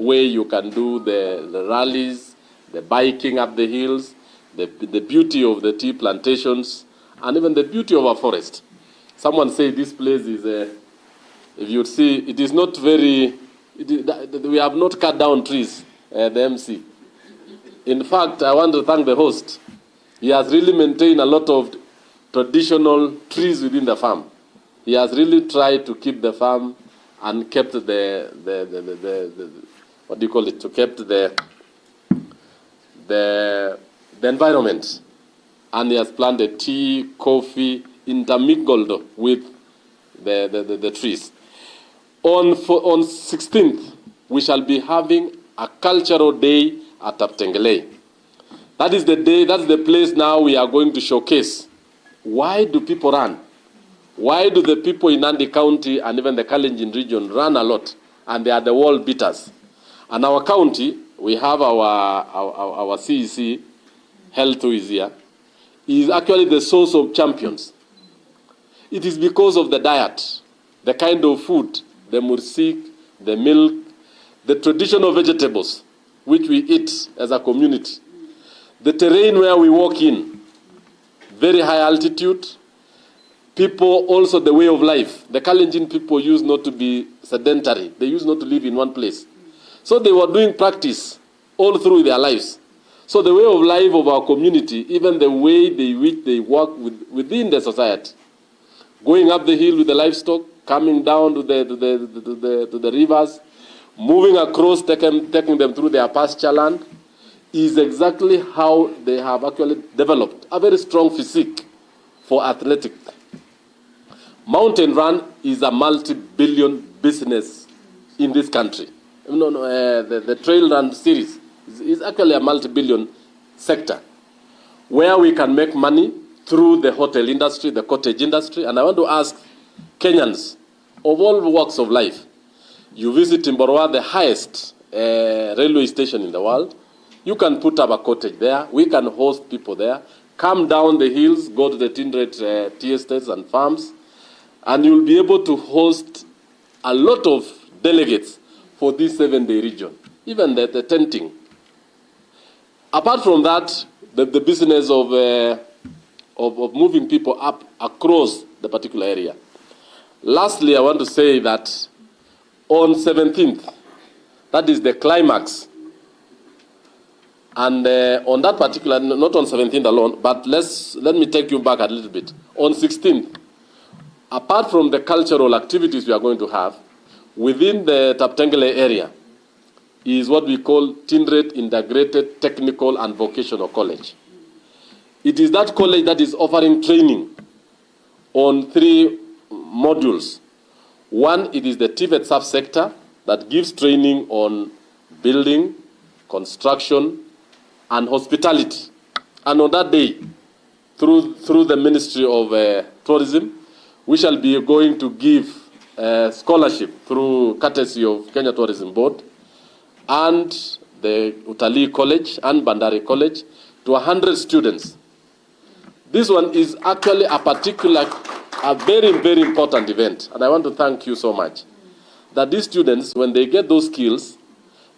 way you can do the rallies, the biking up the hills, the beauty of the tea plantations, and even the beauty of our forest. Someone said this place is, if you see, it is not very, we have not cut down trees, the MC. In fact, I want to thank the host. He has really maintained a lot of traditional trees within the farm. He has really tried to keep the farm and kept the what do you call it? To keep the environment. And he has planted tea, coffee, intermingled with the trees. On 16th, we shall be having a cultural day at Taptengele. That is the day, that's the place now we are going to showcase. Why do people run? Why do the people in Nandi County and even the Kalenjin region run a lot? And they are the world beaters. And our county, we have our CEC, Health who is here, is actually the source of champions. It is because of the diet, the kind of food, the mursik, the milk, the traditional vegetables, which we eat as a community. The terrain where we walk in, very high altitude. People, also the way of life. The Kalenjin people used not to be sedentary. They used not to live in one place. So they were doing practice all through their lives. So the way of life of our community, even the way which they work within the society, going up the hill with the livestock, coming down to the rivers, moving across, taking them through their pasture land, is exactly how they have actually developed a very strong physique for athletics. Mountain Run is a multi-billion business in this country. The Trail Run series is actually a multi-billion sector where we can make money through the hotel industry, the cottage industry. And I want to ask Kenyans of all walks of life, you visit Timboroa, the highest railway station in the world, you can put up a cottage there. We can host people there. Come down the hills, go to the Tindret tea estates and farms, and you'll be able to host a lot of delegates for this 7-day region, even the tenting. Apart from that, the business of moving people up across the particular area. Lastly, I want to say that on 17th, that is the climax. And on that particular, not on 17th alone, but let me take you back a little bit. On 16th, apart from the cultural activities we are going to have, within the Taptengele area is what we call Tindret Integrated Technical and Vocational College. It is that college that is offering training on 3 modules. One, it is the TVET subsector that gives training on building, construction, and hospitality. And on that day, through the Ministry of Tourism, we shall be going to give scholarship through courtesy of Kenya Tourism Board and the Utalii College and Bandari College to 100 students. This one is actually a very, very important event. And I want to thank you so much. That these students, when they get those skills,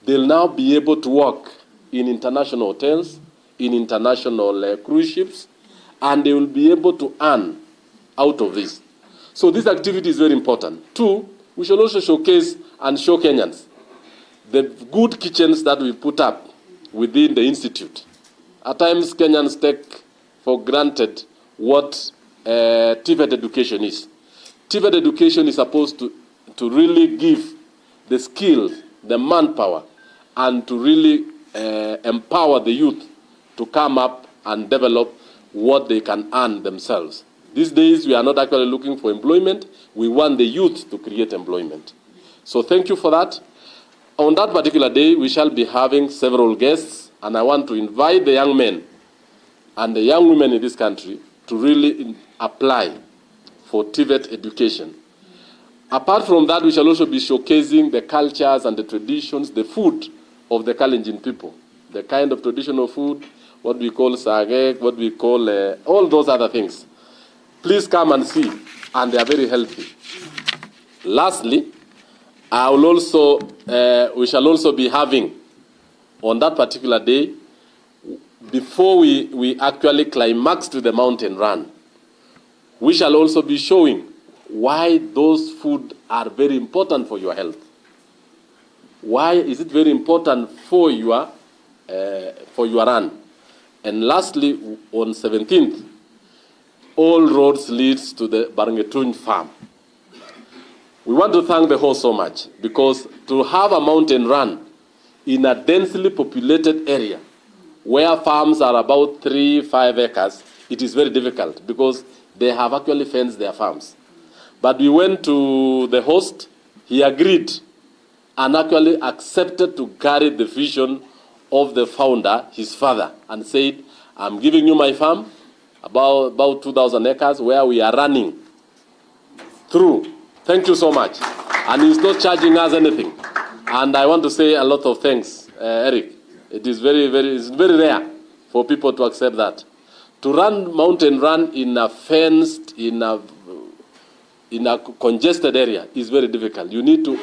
they'll now be able to work in international hotels, in international cruise ships, and they will be able to earn out of this. So this activity is very important. 2, we should also showcase and show Kenyans the good kitchens that we put up within the institute. At times, Kenyans take for granted what TVET education is. TVET education is supposed to really give the skills, the manpower, and to really empower the youth to come up and develop what they can earn themselves. These days, we are not actually looking for employment. We want the youth to create employment. So thank you for that. On that particular day, we shall be having several guests, and I want to invite the young men and the young women in this country to really apply for TVET education. Apart from that, we shall also be showcasing the cultures and the traditions, the food of the Kalenjin people, the kind of traditional food, what we call sagek, what we call all those other things. Please come and see, and they are very healthy. Lastly, we shall also be having, on that particular day, before we actually climax to the mountain run, we shall also be showing why those food are very important for your health. Why is it very important for your run? And lastly, on 17th, all roads leads to the Barngetuny farm. We want to thank the host so much, because to have a mountain run in a densely populated area where farms are about 3-5 acres, it is very difficult because they have actually fenced their farms. But we went to the host, he agreed and actually accepted to carry the vision of the founder, his father, and said, I'm giving you my farm, about 2,000 acres, where we are running through. Thank you so much. And he's not charging us anything. And I want to say a lot of thanks, Eric. It is it's very rare for people to accept that. To run mountain run in a fenced, in a congested area is very difficult. You need to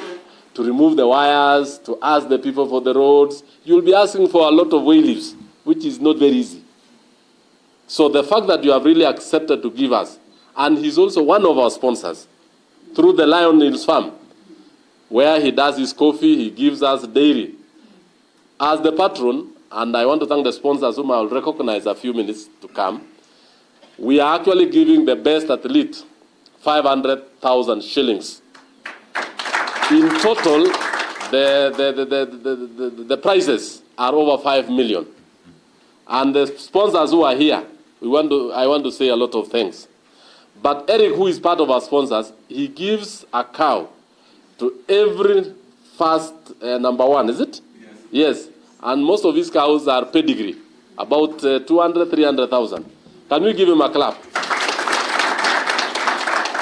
remove the wires, to ask the people for the roads. You'll be asking for a lot of way leaves, which is not very easy. So the fact that you have really accepted to give us, and he's also one of our sponsors, through the Lion Hills Farm, where he does his coffee, he gives us dairy. As the patron, and I want to thank the sponsors whom I will recognize a few minutes to come, we are actually giving the best athlete 500,000 shillings. In total, the prizes are over 5 million. And the sponsors who are here, I want to say a lot of thanks. But Eric, who is part of our sponsors, he gives a cow to every first number one, is it? Yes. And most of his cows are pedigree, about 200,000, 300,000. Can we give him a clap?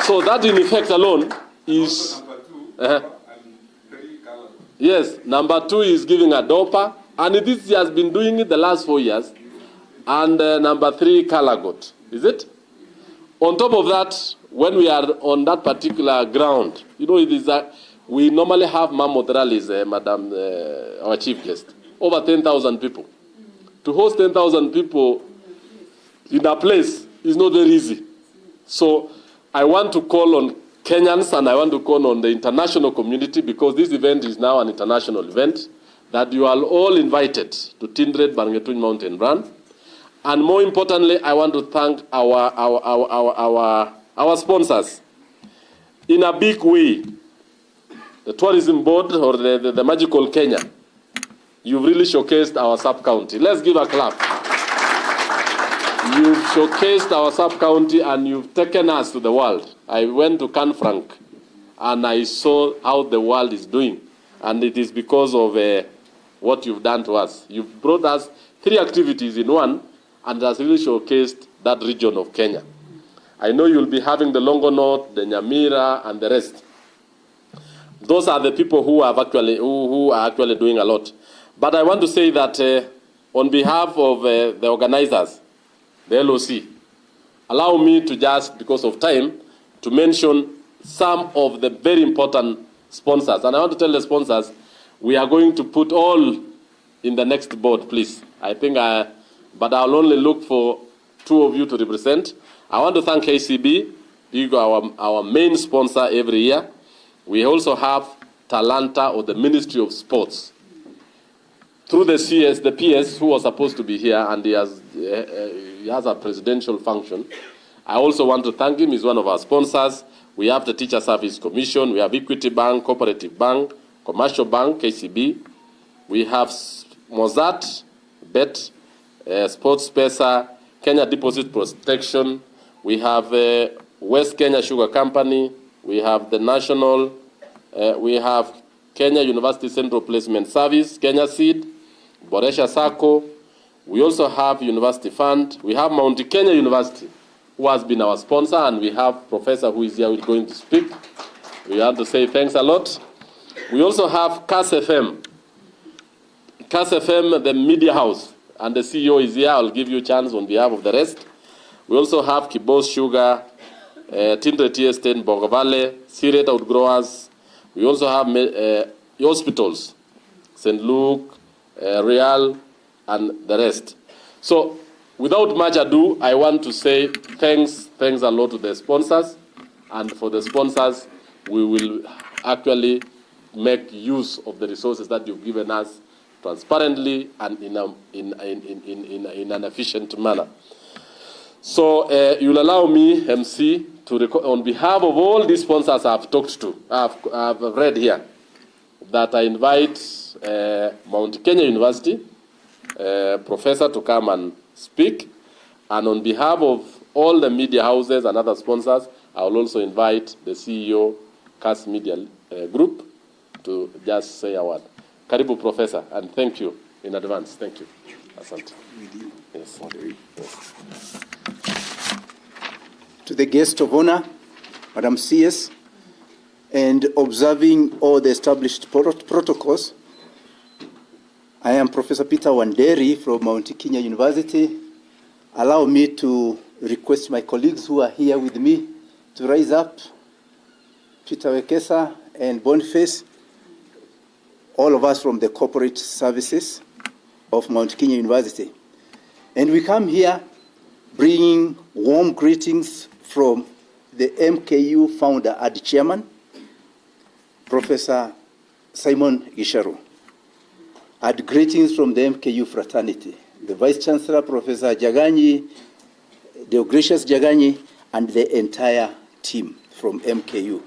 So that in effect alone is... Yes, number 2 is giving a dopa, and this he has been doing it the last 4 years. And number 3, color goat, is it? On top of that, when we are on that particular ground, you know, it is we normally have mammoth rallies, Madam, our chief guest, over 10,000 people. To host 10,000 people in a place is not very easy. So I want to call on Kenyans and I want to call on the international community, because this event is now an international event, that you are all invited to Tindred Barngetuny Mountain Run. And more importantly, I want to thank our sponsors. In a big way, the tourism board or the Magical Kenya, you've really showcased our sub-county. Let's give a clap. You've showcased our sub-county and you've taken us to the world. I went to Canfranc and I saw how the world is doing. And it is because of what you've done to us. You've brought us 3 activities in one, and has really showcased that region of Kenya. I know you'll be having the Longonot, the Nyamira, and the rest. Those are the people who are actually doing a lot. But I want to say that on behalf of the organizers, the LOC, allow me to just, because of time, to mention some of the very important sponsors. And I want to tell the sponsors, we are going to put all in the next board, please. I think but I'll only look for 2 of you to represent. I want to thank KCB, our main sponsor every year. We also have Talanta, or the Ministry of Sports. Through the PS, who was supposed to be here, and he has a presidential function. I also want to thank him. He's one of our sponsors. We have the Teacher Service Commission. We have Equity Bank, Cooperative Bank, Commercial Bank, KCB. We have Mozart, Bet, Sports Pesa, Kenya Deposit Protection. We have West Kenya Sugar Company. We have the National. We have Kenya University Central Placement Service, Kenya Seed, Boresha Sacco. We also have University Fund. We have Mount Kenya University, who has been our sponsor, and we have Professor who is here who is going to speak. We have to say thanks a lot. We also have KASS FM. KASS FM, the media house, and the CEO is here. I'll give you a chance on behalf of the rest. We also have Kibos Sugar, Tindre Tea Estate, Bogavale, Siret Outgrowers. We also have hospitals, St. Luke, Real, and the rest. So, without much ado, I want to say thanks a lot to the sponsors. And for the sponsors, we will actually make use of the resources that you've given us transparently and in an efficient manner. So you'll allow me, MC, to record, on behalf of all these sponsors I've talked to, I've read here, that I invite Mount Kenya University professor to come and speak. And on behalf of all the media houses and other sponsors, I will also invite the CEO, KASS Media Group, to just say a word. Karibu, Professor, and thank you in advance. Thank you. Asante. Yes. Yes. To the guest of honor, Madam CS, and observing all the established protocols, I am Professor Peter Wanderi from Mount Kenya University. Allow me to request my colleagues who are here with me to rise up. Peter Wekesa and Boniface, all of us from the corporate services of Mount Kenya University. And we come here bringing warm greetings from the MKU founder and chairman, Professor Simon Gisharu. And greetings from the MKU fraternity, the Vice Chancellor, Professor Jaganyi, Deogratius Jaganyi, and the entire team from MKU.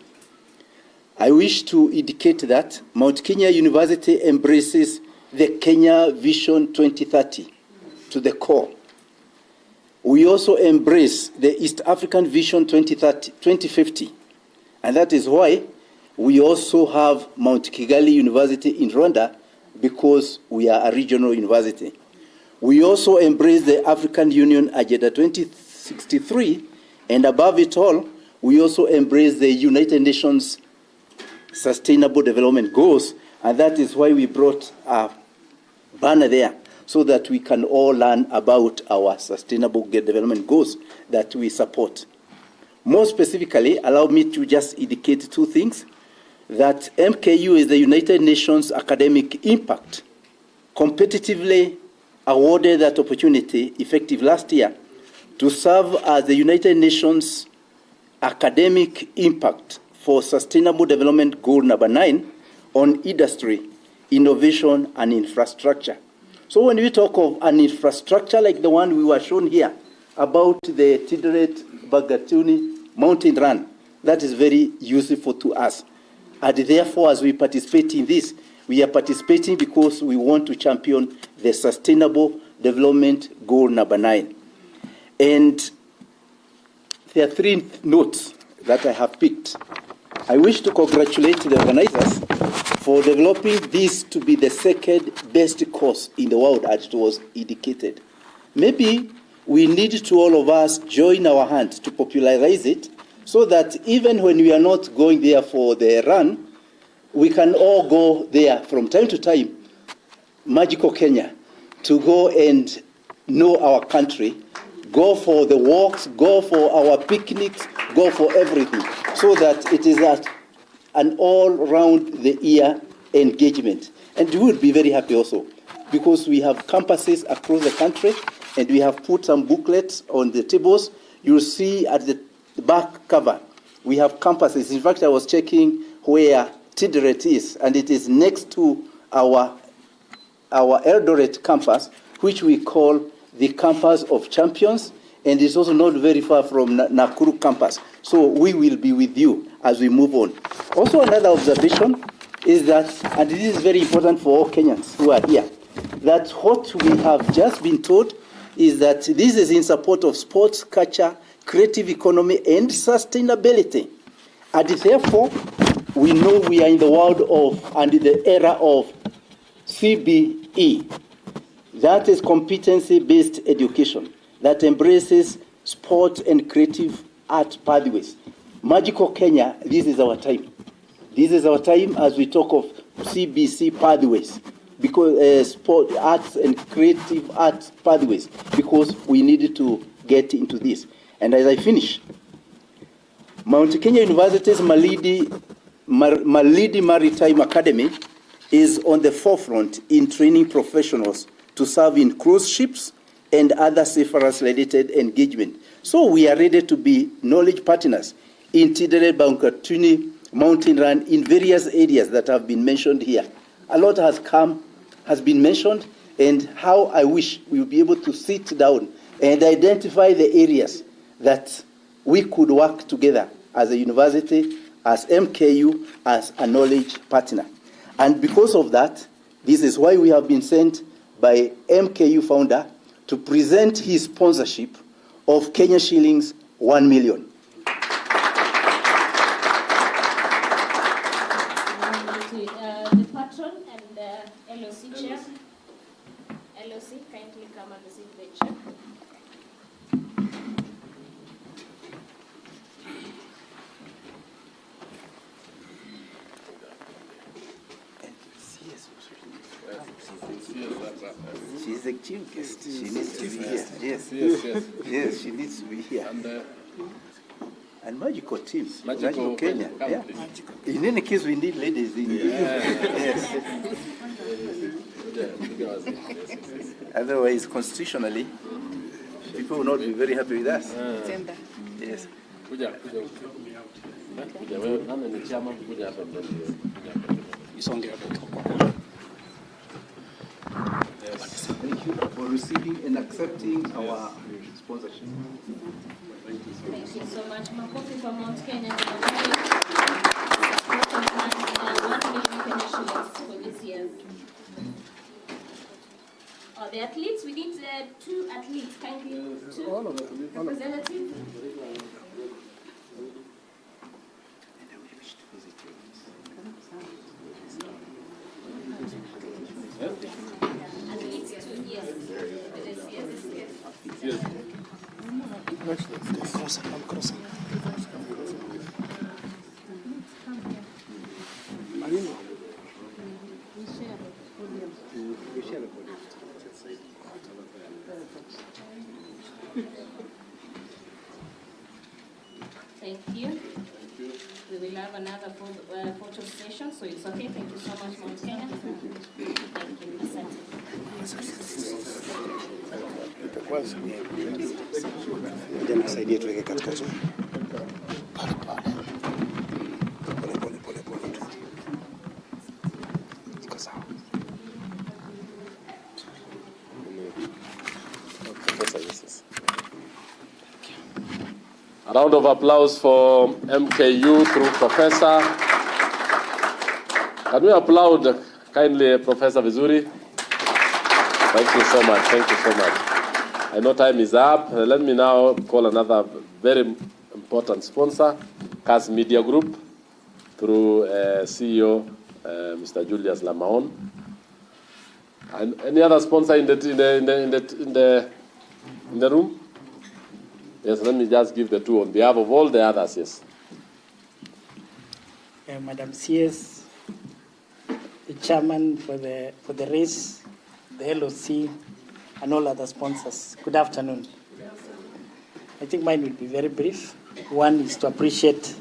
I wish to indicate that Mount Kenya University embraces the Kenya Vision 2030 to the core. We also embrace the East African Vision 2050, and that is why we also have Mount Kigali University in Rwanda, because we are a regional university. We also embrace the African Union Agenda 2063, and above it all, we also embrace the United Nations Sustainable Development Goals, and that is why we brought a banner there, so that we can all learn about our Sustainable Development Goals that we support. More specifically, allow me to just indicate two things: that MKU is the United Nations Academic Impact, competitively awarded that opportunity effective last year to serve as the United Nations Academic Impact for Sustainable Development Goal number 9 on industry, innovation, and infrastructure. So when we talk of an infrastructure like the one we were shown here about the Tideret Barngetuny mountain run, that is very useful to us. And therefore, as we participate in this, we are participating because we want to champion the Sustainable Development Goal number 9. And there are 3 notes that I have picked. I wish to congratulate the organizers for developing this to be the second best course in the world, as it was indicated. Maybe we need to all of us join our hands to popularize it, so that even when we are not going there for the run, we can all go there from time to time, magical Kenya, to go and know our country, go for the walks, go for our picnics, go for everything, so that it is an all-round the year engagement. And we would be very happy also, because we have campuses across the country, and we have put some booklets on the tables. You'll see at the back cover, we have campuses. In fact, I was checking where Tideret is, and it is next to our Eldoret campus, which we call the Campus of Champions, and it's also not very far from Nakuru campus. So we will be with you as we move on. Also, another observation is that, and this is very important for all Kenyans who are here, that what we have just been told is that this is in support of sports, culture, creative economy, and sustainability. And therefore, we know we are in the world of, and in the era of CBE. That is competency-based education that embraces sport and creative art pathways. Magical Kenya, this is our time. This is our time as we talk of CBC pathways, because sport, arts, and creative art pathways, because we needed to get into this. And as I finish, Mount Kenya University's Malidi Maritime Academy is on the forefront in training professionals to serve in cruise ships and other seafarers-related engagement. So we are ready to be knowledge partners in Barngetuny mountain run in various areas that have been mentioned here. A lot has been mentioned, and how I wish we would be able to sit down and identify the areas that we could work together as a university, as MKU, as a knowledge partner. And because of that, this is why we have been sent by MKU founder to present his sponsorship of Kenya shillings 1 million. The patron and the LOC chair. LOC, kindly come and receive the check. She's the chief guest. She needs to be here. Yes. Yes, she needs to be here. And magical team. Magical Kenya. Yeah. In any case, we need ladies in Yes. Otherwise, constitutionally, people will not be very happy with us. Yes. Thank you for receiving and accepting our sponsorship. Thank you so much. Makofi for Mount Kenya. 1 million Kenya shillings for this year. The athletes, we need 2 athletes. Kindly, 2 representatives. Thank you. We will have another photo session, so it's okay. Thank you so much, Mount Kenya. Thank you. Asante. Nisaidie tuweke katikati. Pole tu. Iko sawa. A round of applause for MKU through Professor. Can we applaud kindly Professor Vizuri? Thank you so much. Thank you so much. I know time is up. Let me now call another very important sponsor, KASS Media Group, through CEO Mr. Julius Lamaon. And any other sponsor in the room? Yes, let me just give the 2 on behalf of all the others. Yes. Madam CS, the chairman for the race, the LOC, and all other sponsors. Good afternoon. I think mine will be very brief. One is to appreciate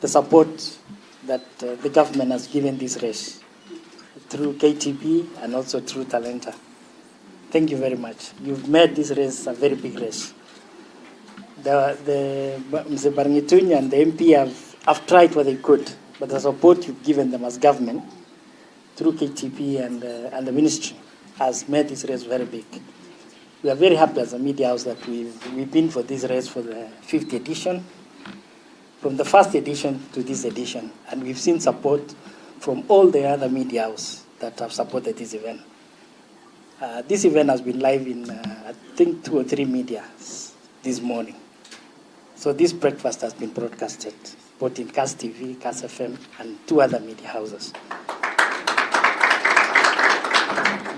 the support that the government has given this race through KTP and also through Talenta. Thank you very much. You've made this race a very big race. Mr. Barngetuny and the MP have tried what they could, but the support you've given them as government through KTP and the ministry has made this race very big. We are very happy as a media house that we've been for this race for the 5th edition, from the first edition to this edition, and we've seen support from all the other media houses that have supported this event. This event has been live in, I think, 2 or 3 media this morning. So this breakfast has been broadcasted, both in KASS TV, KASS FM, and 2 other media houses.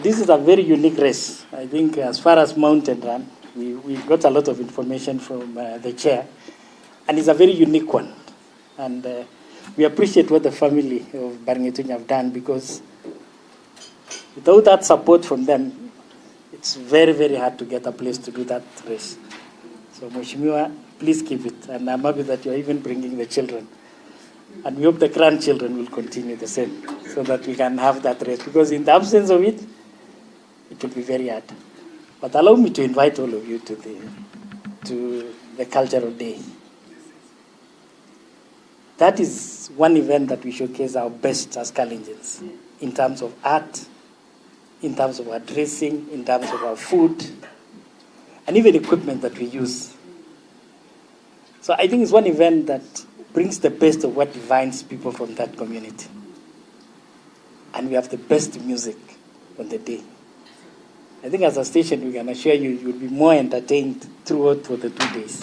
This is a very unique race. I think as far as mountain run, we got a lot of information from the chair, and it's a very unique one. And we appreciate what the family of Barngetuny have done, because without that support from them, it's very, very hard to get a place to do that race. So Mheshimiwa, please keep it. And I'm happy that you're even bringing the children. And we hope the grandchildren will continue the same, so that we can have that race. Because in the absence of it, it will be very hard. But allow me to invite all of you to the cultural day. That is one event that we showcase our best as Kalenjins, in terms of art, in terms of our dressing, in terms of our food, and even equipment that we use. So I think it's one event that brings the best of what defines people from that community. And we have the best music on the day. I think as a station, we can assure you, you'll be more entertained throughout for the 2 days.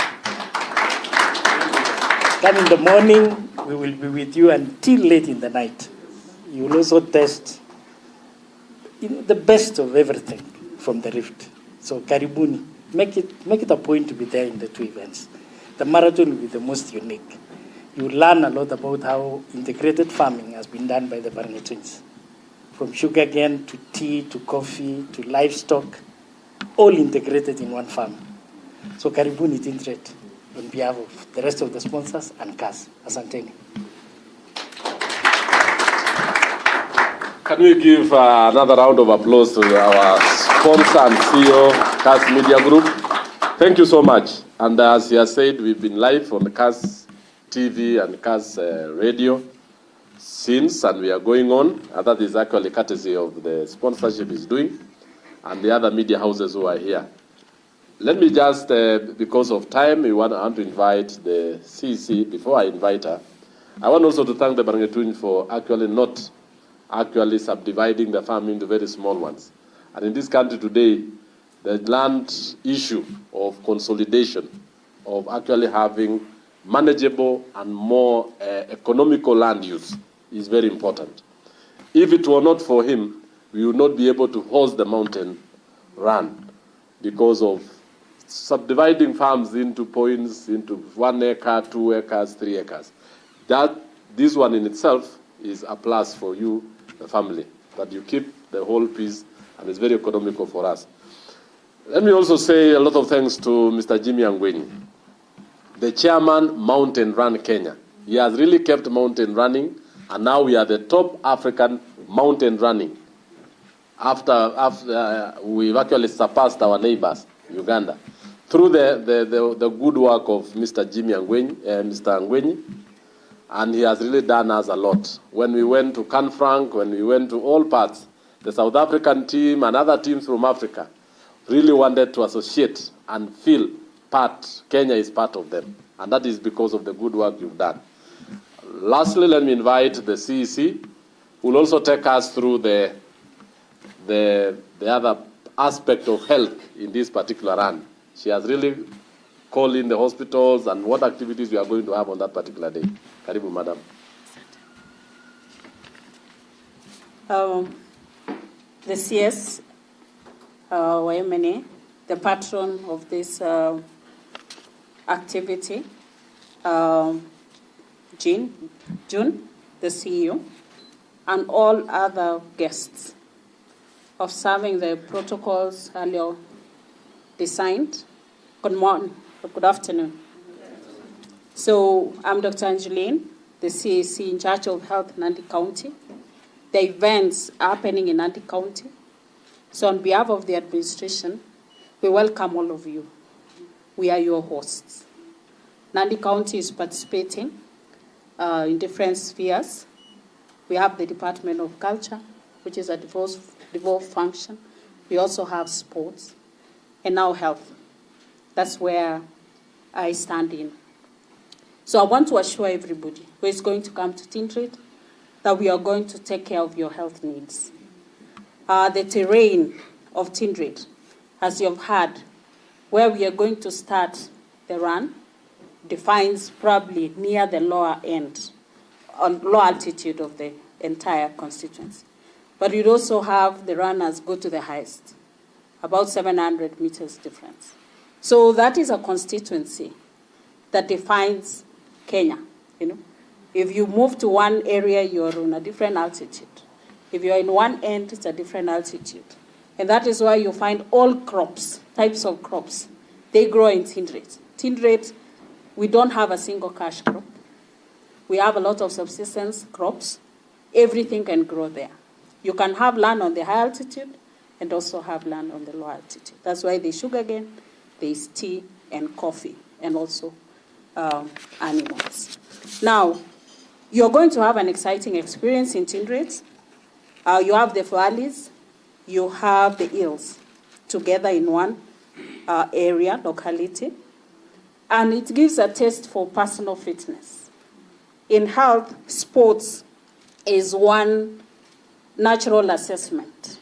Then in the morning, we will be with you until late in the night. You will also test the best of everything from the Rift. So Karibuni, make it a point to be there in the 2 events. The marathon will be the most unique. You will learn a lot about how integrated farming has been done by the Barngetunyans. From sugarcane to tea to coffee to livestock, all integrated in one farm. So Karibuni Tintret, on behalf of the rest of the sponsors and KASS. Asanteni. Can we give another round of applause to our sponsor and CEO, KASS Media Group? Thank you so much. And as he has said, we've been live on the KASS TV and KASS radio since, and we are going on. And that is actually courtesy of the sponsorship is doing, and the other media houses who are here. Let me just, because of time, I want to invite the CEC. Before I invite her, I want also to thank the Barngetuny for not subdividing the farm into very small ones. And in this country today, the land issue of consolidation, of actually having manageable and more economical land use is very important. If it were not for him, we would not be able to host the mountain run because of subdividing farms into points, into 1 acre, 2 acres, 3 acres. This one in itself is a plus for you, the family, that you keep the whole piece, and it's very economical for us. Let me also say a lot of thanks to Mr. Jimmy Angwenyi, the chairman, Mountain Run Kenya. He has really kept mountain running, and now we are the top African mountain running. After we've actually surpassed our neighbors, Uganda, through the good work of Mr. Jimmy Angwenyi, Mr. Angwenyi, and he has really done us a lot. When we went to Canfranc, when we went to all parts, the South African team and other teams from Africa really wanted to associate and feel Kenya is part of them. And that is because of the good work you've done. Lastly, let me invite the CEC, who will also take us through the other aspect of health in this particular run. She has really called in the hospitals and what activities we are going to have on that particular day. Karibu, madam. The CS, Waimene, the patron of this activity, June, the CEO, and all other guests, observing the protocols earlier designed. Good morning, good afternoon. So I'm Dr. Angeline, the CAC in charge of health in Nandi County. The events are happening in Nandi County. So on behalf of the administration, we welcome all of you. We are your hosts. Nandi County is participating in different spheres. We have the Department of Culture, which is a devolved function. We also have sports. and now health. That's where I stand in. So I want to assure everybody who is going to come to Tindred that we are going to take care of your health needs. The terrain of Tindred, as you've heard, where we are going to start the run, defines probably near the lower end, on low altitude of the entire constituency. But you'd also have the runners go to the highest, about 700 meters difference. So that is a constituency that defines Kenya. If you move to one area, you're on a different altitude. If you're in one end, it's a different altitude. And that is why you find all crops, types of crops, they grow in Tindred. Tindred, we don't have a single cash crop. We have a lot of subsistence crops. Everything can grow there. You can have land on the high altitude and also have land on the low altitude. That's why there's sugarcane, there's tea and coffee, and also animals. Now, you're going to have an exciting experience in Tindred. You have the valleys, you have the hills together in one area, locality, and it gives a taste for personal fitness. In health, sports is one natural assessment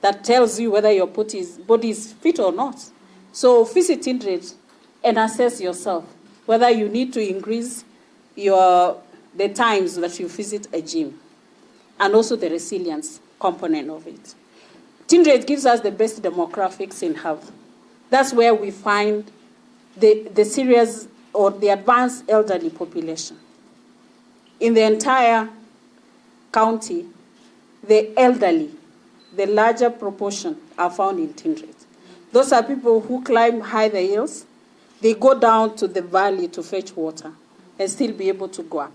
that tells you whether your body is fit or not. So visit Tindred and assess yourself whether you need to increase the times that you visit a gym, and also the resilience component of it. Tindred gives us the best demographics in health. That's where we find the serious or the advanced elderly population. In the entire county, the elderly, the larger proportion are found in Tindred. Those are people who climb high the hills, they go down to the valley to fetch water and still be able to go up.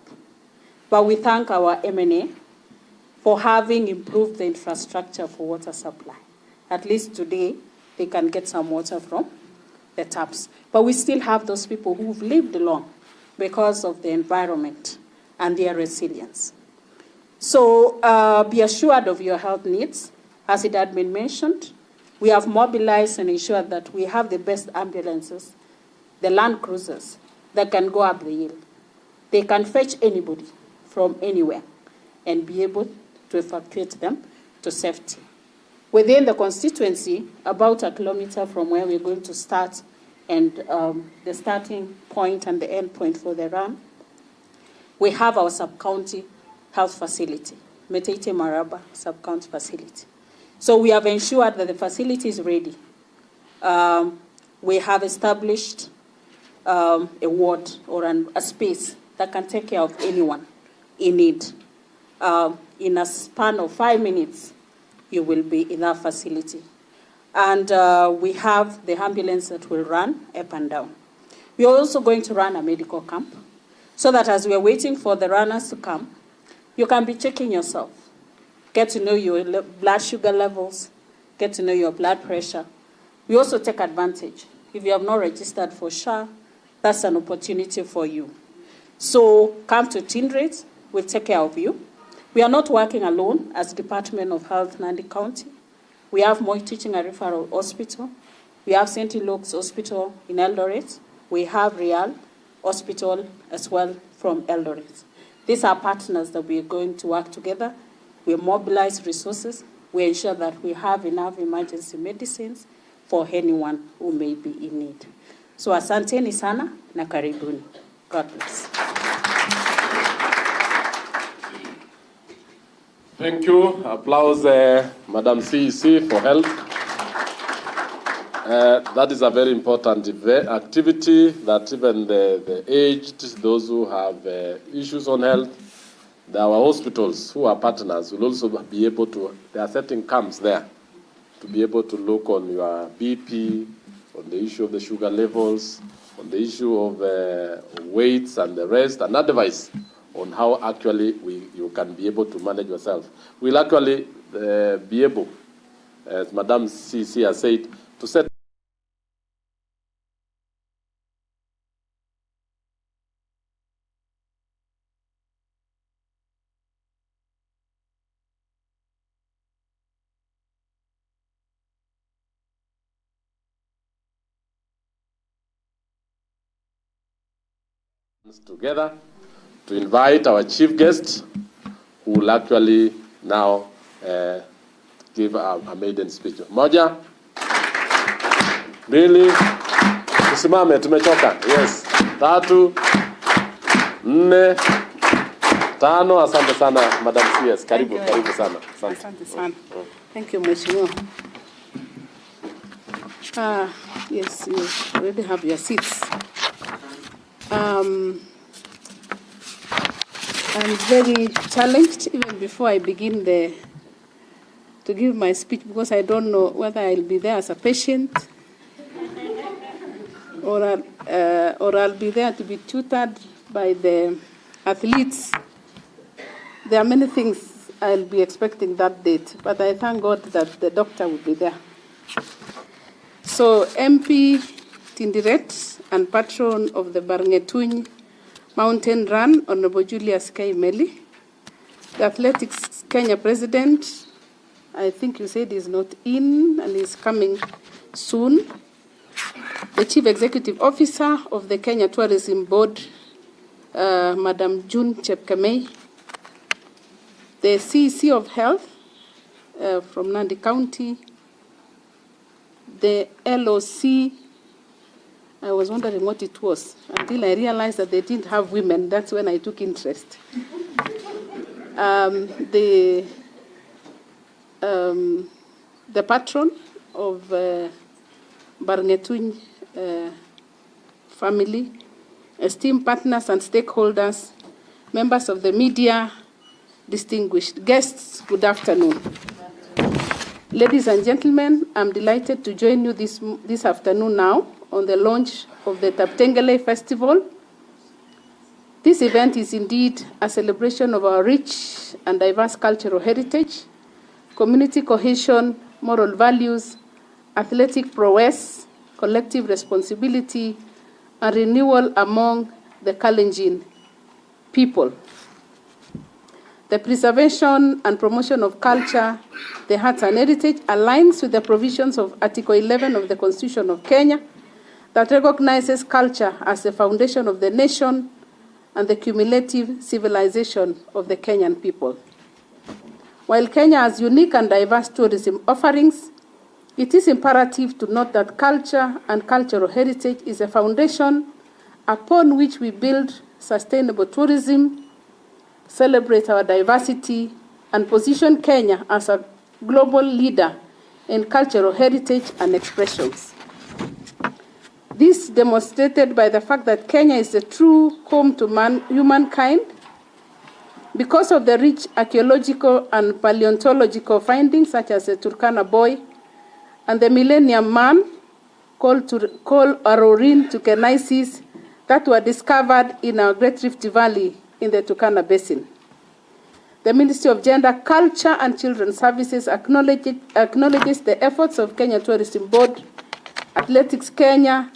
But we thank our M&A for having improved the infrastructure for water supply. At least today, they can get some water from the taps. But we still have those people who've lived long because of the environment and their resilience. So be assured of your health needs. As it had been mentioned, we have mobilized and ensured that we have the best ambulances, the land cruisers, that can go up the hill. They can fetch anybody from anywhere and be able to evacuate them to safety. Within the constituency, about a kilometer from where we're going to start and the starting point and the end point for the run, we have our sub-county health facility, Metete Maraba sub-county facility. So we have ensured that the facility is ready. We have established a ward or a space that can take care of anyone in need. In a span of 5 minutes, you will be in that facility. And we have the ambulance that will run up and down. We are also going to run a medical camp so that as we are waiting for the runners to come, you can be checking yourself. Get to know your blood sugar levels, get to know your blood pressure. We also take advantage. If you have not registered for SHA, that's an opportunity for you. So come to Tindred, we'll take care of you. We are not working alone as Department of Health, Nandi County. We have Moi Teaching and Referral Hospital. We have St. Luke's Hospital in Eldoret. We have Real Hospital as well from Eldoret. These are partners that we are going to work together. We mobilize resources. We ensure that we have enough emergency medicines for anyone who may be in need. So asanteni sana na karibuni. God bless. Thank you. Applause, Madam CEC for health. That is a very important activity that even the aged, those who have issues on health, our hospitals who are partners will also be able to, they are setting camps there to be able to look on your BP, on the issue of the sugar levels, on the issue of weights and the rest, and advice on how actually you can be able to manage yourself. We'll actually be able, as Madam CC has said, to set Together to invite our chief guest, who will actually now give a maiden speech. Moja, mbili, tusimame, tumechoka. Yes. Tatu, nne, tano. Asante sana, Madam CS. Karibu sana. Asante sana. Thank you, Mheshimiwa. Yes, you already have your seats. I'm very challenged even before I begin to give my speech, because I don't know whether I'll be there as a patient or I'll be there to be tutored by the athletes. There are many things I'll be expecting that date, but I thank God that the doctor will be there. So MP Tindiret and patron of the Barngetuny Mountain Run, Honorable Julius K. Meli, the Athletics Kenya President, I think you said he's not in and is coming soon, the Chief Executive Officer of the Kenya Tourism Board, Madam June Chepkemei, the CEC of Health from Nandi County, the LOC. I was wondering what it was until I realized that they didn't have women. That's when I took interest. The patron of Barngetuny family, esteemed partners and stakeholders, members of the media, distinguished guests, good afternoon. Ladies and gentlemen, I'm delighted to join you this afternoon now on the launch of the Taptengele Festival. This event is indeed a celebration of our rich and diverse cultural heritage, community cohesion, moral values, athletic prowess, collective responsibility, and renewal among the Kalenjin people. The preservation and promotion of culture, the arts and heritage aligns with the provisions of Article 11 of the Constitution of Kenya that recognizes culture as the foundation of the nation and the cumulative civilization of the Kenyan people. While Kenya has unique and diverse tourism offerings, it is imperative to note that culture and cultural heritage is a foundation upon which we build sustainable tourism, celebrate our diversity, and position Kenya as a global leader in cultural heritage and expressions. This demonstrated by the fact that Kenya is a true home to humankind because of the rich archaeological and paleontological findings, such as the Turkana Boy and the Millennium Man, called Arorin Tukenaisis, that were discovered in our Great Rift Valley in the Turkana Basin. The Ministry of Gender, Culture and Children's Services acknowledges the efforts of Kenya Tourism Board, Athletics Kenya,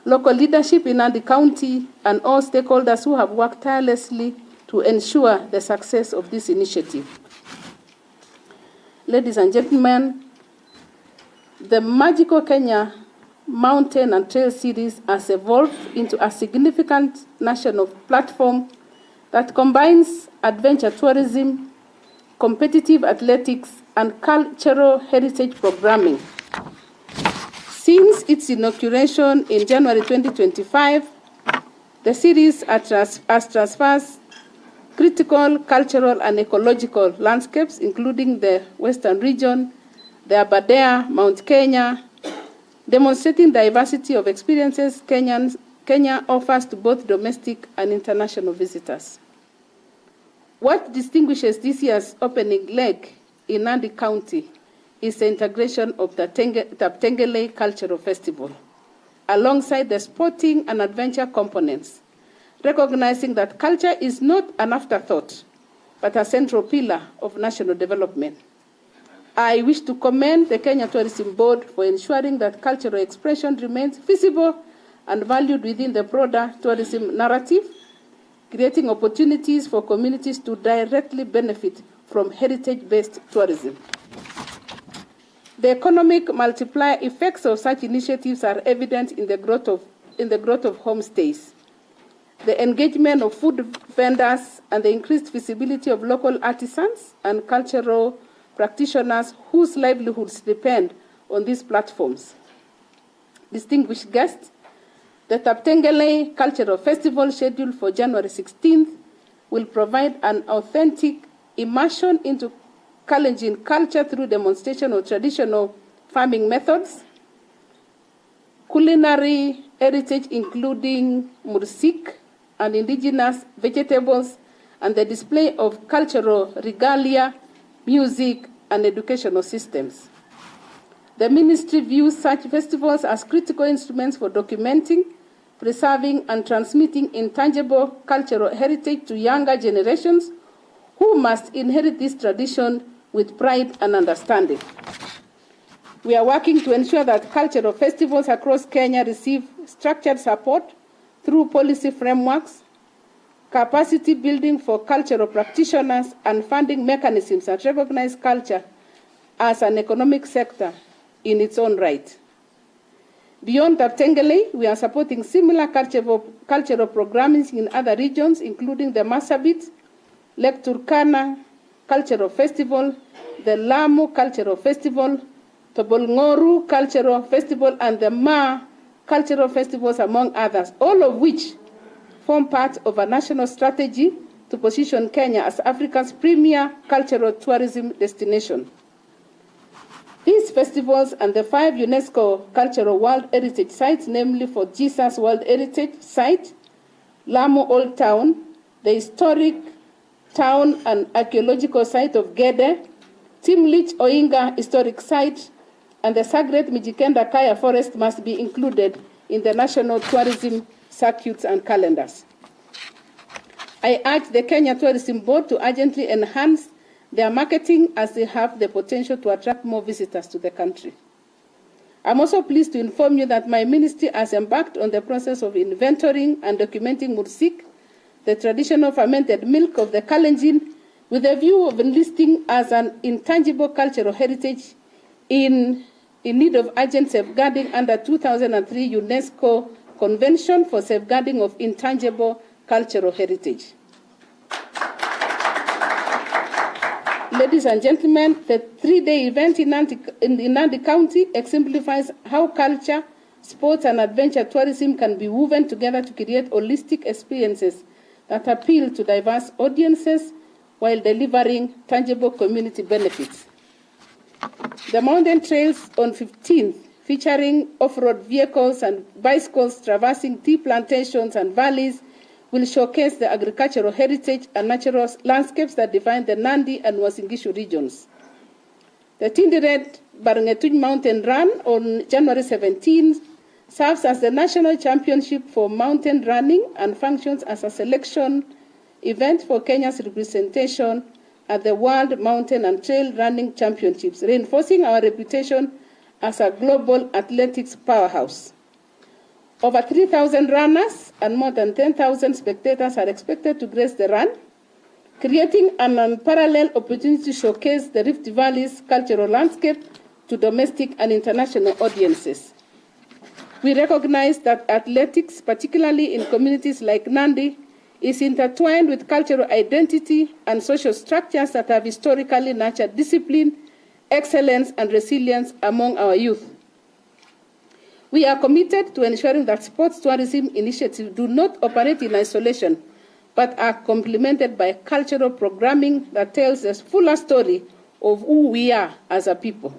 local leadership in Nandi County, and all stakeholders who have worked tirelessly to ensure the success of this initiative. Ladies and gentlemen, the Magical Kenya Mountain and Trail Series has evolved into a significant national platform that combines adventure tourism, competitive athletics, and cultural heritage programming. Since its inauguration in January 2025, the series has traversed critical cultural and ecological landscapes, including the Western region, the Aberdare, Mount Kenya, demonstrating diversity of experiences Kenya offers to both domestic and international visitors. What distinguishes this year's opening leg in Nandi County is the integration of the Taptengele Cultural Festival, alongside the sporting and adventure components, recognizing that culture is not an afterthought, but a central pillar of national development. I wish to commend the Kenya Tourism Board for ensuring that cultural expression remains visible and valued within the broader tourism narrative, creating opportunities for communities to directly benefit from heritage-based tourism. The economic multiplier effects of such initiatives are evident in the growth of homestays. the engagement of food vendors, and the increased visibility of local artisans and cultural practitioners whose livelihoods depend on these platforms. Distinguished guests, the Taptengele Cultural Festival, scheduled for January 16th, will provide an authentic immersion into Kalenjin culture through demonstration of traditional farming methods, culinary heritage including mursik and indigenous vegetables, and the display of cultural regalia, music, and educational systems. The ministry views such festivals as critical instruments for documenting, preserving, and transmitting intangible cultural heritage to younger generations who must inherit this tradition with pride and understanding. We are working to ensure that cultural festivals across Kenya receive structured support through policy frameworks, capacity building for cultural practitioners, and funding mechanisms that recognize culture as an economic sector in its own right. Beyond Taptengele, we are supporting similar cultural programming in other regions, including the Marsabit, Lake Turkana Cultural Festival, the Lamu Cultural Festival, Tobolngoru Cultural Festival, and the Ma Cultural Festivals, among others, all of which form part of a national strategy to position Kenya as Africa's premier cultural tourism destination. These festivals and the 5 UNESCO Cultural World Heritage Sites, namely for Jesus World Heritage Site, Lamu Old Town, the historic town and archaeological site of Gede, Timlich Oinga Historic Site, and the Sagret Mijikenda Kaya Forest must be included in the national tourism circuits and calendars. I urge the Kenya Tourism Board to urgently enhance their marketing, as they have the potential to attract more visitors to the country. I'm also pleased to inform you that my ministry has embarked on the process of inventorying and documenting mursik, the traditional fermented milk of the Kalenjin, with a view of enlisting as an intangible cultural heritage in need of urgent safeguarding under 2003 UNESCO Convention for Safeguarding of Intangible Cultural Heritage. Ladies and gentlemen, the 3-day event in Nandi County exemplifies how culture, sports, and adventure tourism can be woven together to create holistic experiences that appeal to diverse audiences while delivering tangible community benefits. The mountain trails on 15th, featuring off-road vehicles and bicycles traversing tea plantations and valleys, will showcase the agricultural heritage and natural landscapes that define the Nandi and Uasin Gishu regions. The Tindiret Barngetuny Mountain Run on January 17 serves as the national championship for mountain running and functions as a selection event for Kenya's representation at the World Mountain and Trail Running Championships, reinforcing our reputation as a global athletics powerhouse. Over 3,000 runners and more than 10,000 spectators are expected to grace the run, creating an unparalleled opportunity to showcase the Rift Valley's cultural landscape to domestic and international audiences. We recognize that athletics, particularly in communities like Nandi, is intertwined with cultural identity and social structures that have historically nurtured discipline, excellence, and resilience among our youth. We are committed to ensuring that sports tourism initiatives do not operate in isolation, but are complemented by cultural programming that tells the fuller story of who we are as a people.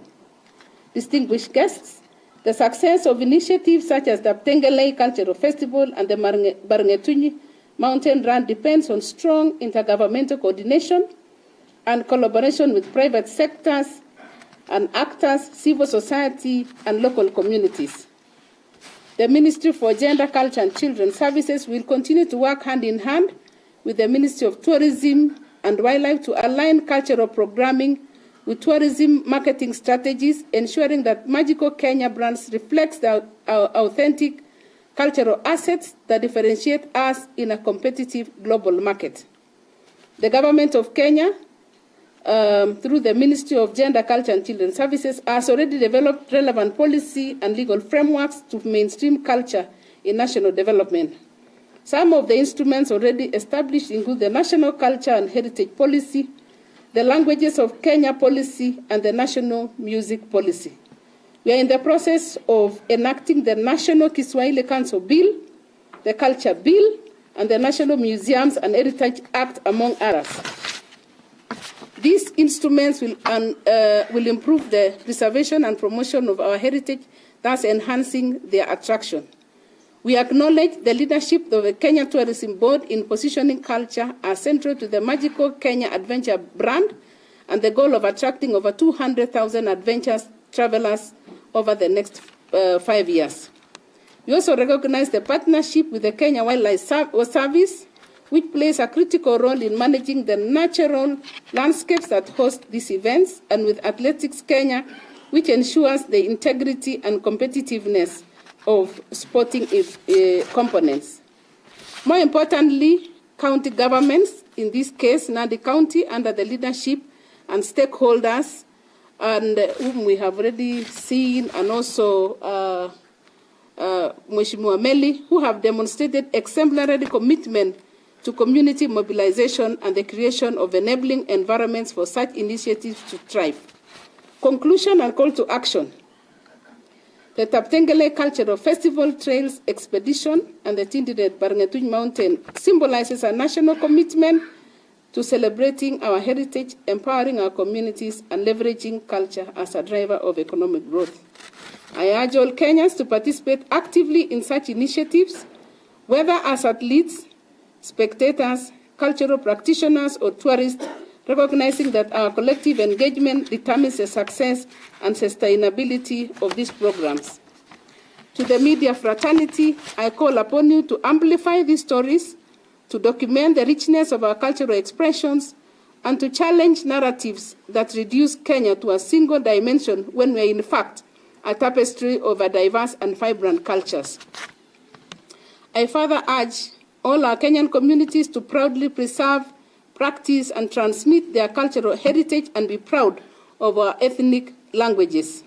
Distinguished guests, the success of initiatives such as the Taptengele Cultural Festival and the Barngetuny Mountain Run depends on strong intergovernmental coordination and collaboration with private sectors and actors, civil society, and local communities. The Ministry for Gender, Culture, and Children's Services will continue to work hand in hand with the Ministry of Tourism and Wildlife to align cultural programming with tourism marketing strategies, ensuring that Magical Kenya brands reflects our authentic cultural assets that differentiate us in a competitive global market. The Government of Kenya, through the Ministry of Gender, Culture, and Children's Services, has already developed relevant policy and legal frameworks to mainstream culture in national development. Some of the instruments already established include the National Culture and Heritage Policy, the Languages of Kenya Policy, and the National Music Policy. We are in the process of enacting the National Kiswahili Council Bill, the Culture Bill, and the National Museums and Heritage Act, among others. These instruments will improve the preservation and promotion of our heritage, thus enhancing their attraction. We acknowledge the leadership of the Kenya Tourism Board in positioning culture as central to the magical Kenya Adventure brand and the goal of attracting over 200,000 adventure travelers over the next 5 years. We also recognize the partnership with the Kenya Wildlife Service, which plays a critical role in managing the natural landscapes that host these events, and with Athletics Kenya, which ensures the integrity and competitiveness of sporting components. More importantly, county governments, in this case, Nandi County, under the leadership and stakeholders, and whom we have already seen, and also Mheshimiwa Meli, who have demonstrated exemplary commitment to community mobilization and the creation of enabling environments for such initiatives to thrive. Conclusion and call to action. The Taptengele Cultural Festival Trails Expedition and the Tindiret Barngetuny Mountain symbolizes a national commitment to celebrating our heritage, empowering our communities, and leveraging culture as a driver of economic growth. I urge all Kenyans to participate actively in such initiatives, whether as athletes, spectators, cultural practitioners, or tourists, recognizing that our collective engagement determines the success and sustainability of these programs. To the media fraternity, I call upon you to amplify these stories, to document the richness of our cultural expressions, and to challenge narratives that reduce Kenya to a single dimension when we are in fact a tapestry of a diverse and vibrant cultures. I further urge all our Kenyan communities to proudly preserve, practice, and transmit their cultural heritage and be proud of our ethnic languages.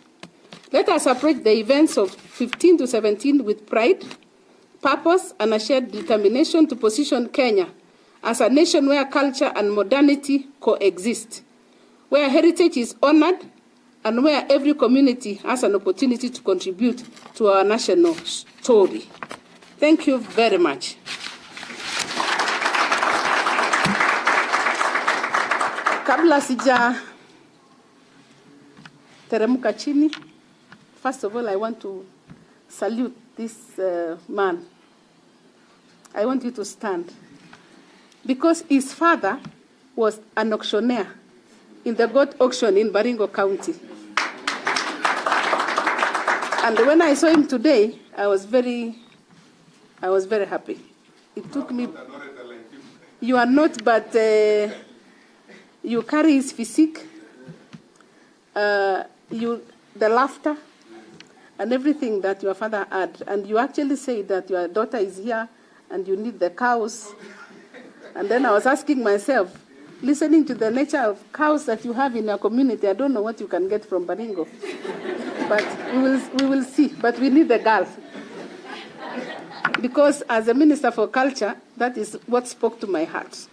Let us approach the events of 15 to 17 with pride, purpose, and a shared determination to position Kenya as a nation where culture and modernity coexist, where heritage is honored, and where every community has an opportunity to contribute to our national story. Thank you very much. Kabla sija teremuka chini, first of all, I want to salute this man. I want you to stand. Because his father was an auctioneer in the goat auction in Baringo County. And when I saw him today, I was very happy. It took me. You are not, but you carry his physique, the laughter, and everything that your father had. And you actually say that your daughter is here and you need the cows. And then I was asking myself, listening to the nature of cows that you have in your community, I don't know what you can get from Baringo. But we will see. But we need the girl. Because as a Minister for Culture, that is what spoke to my heart,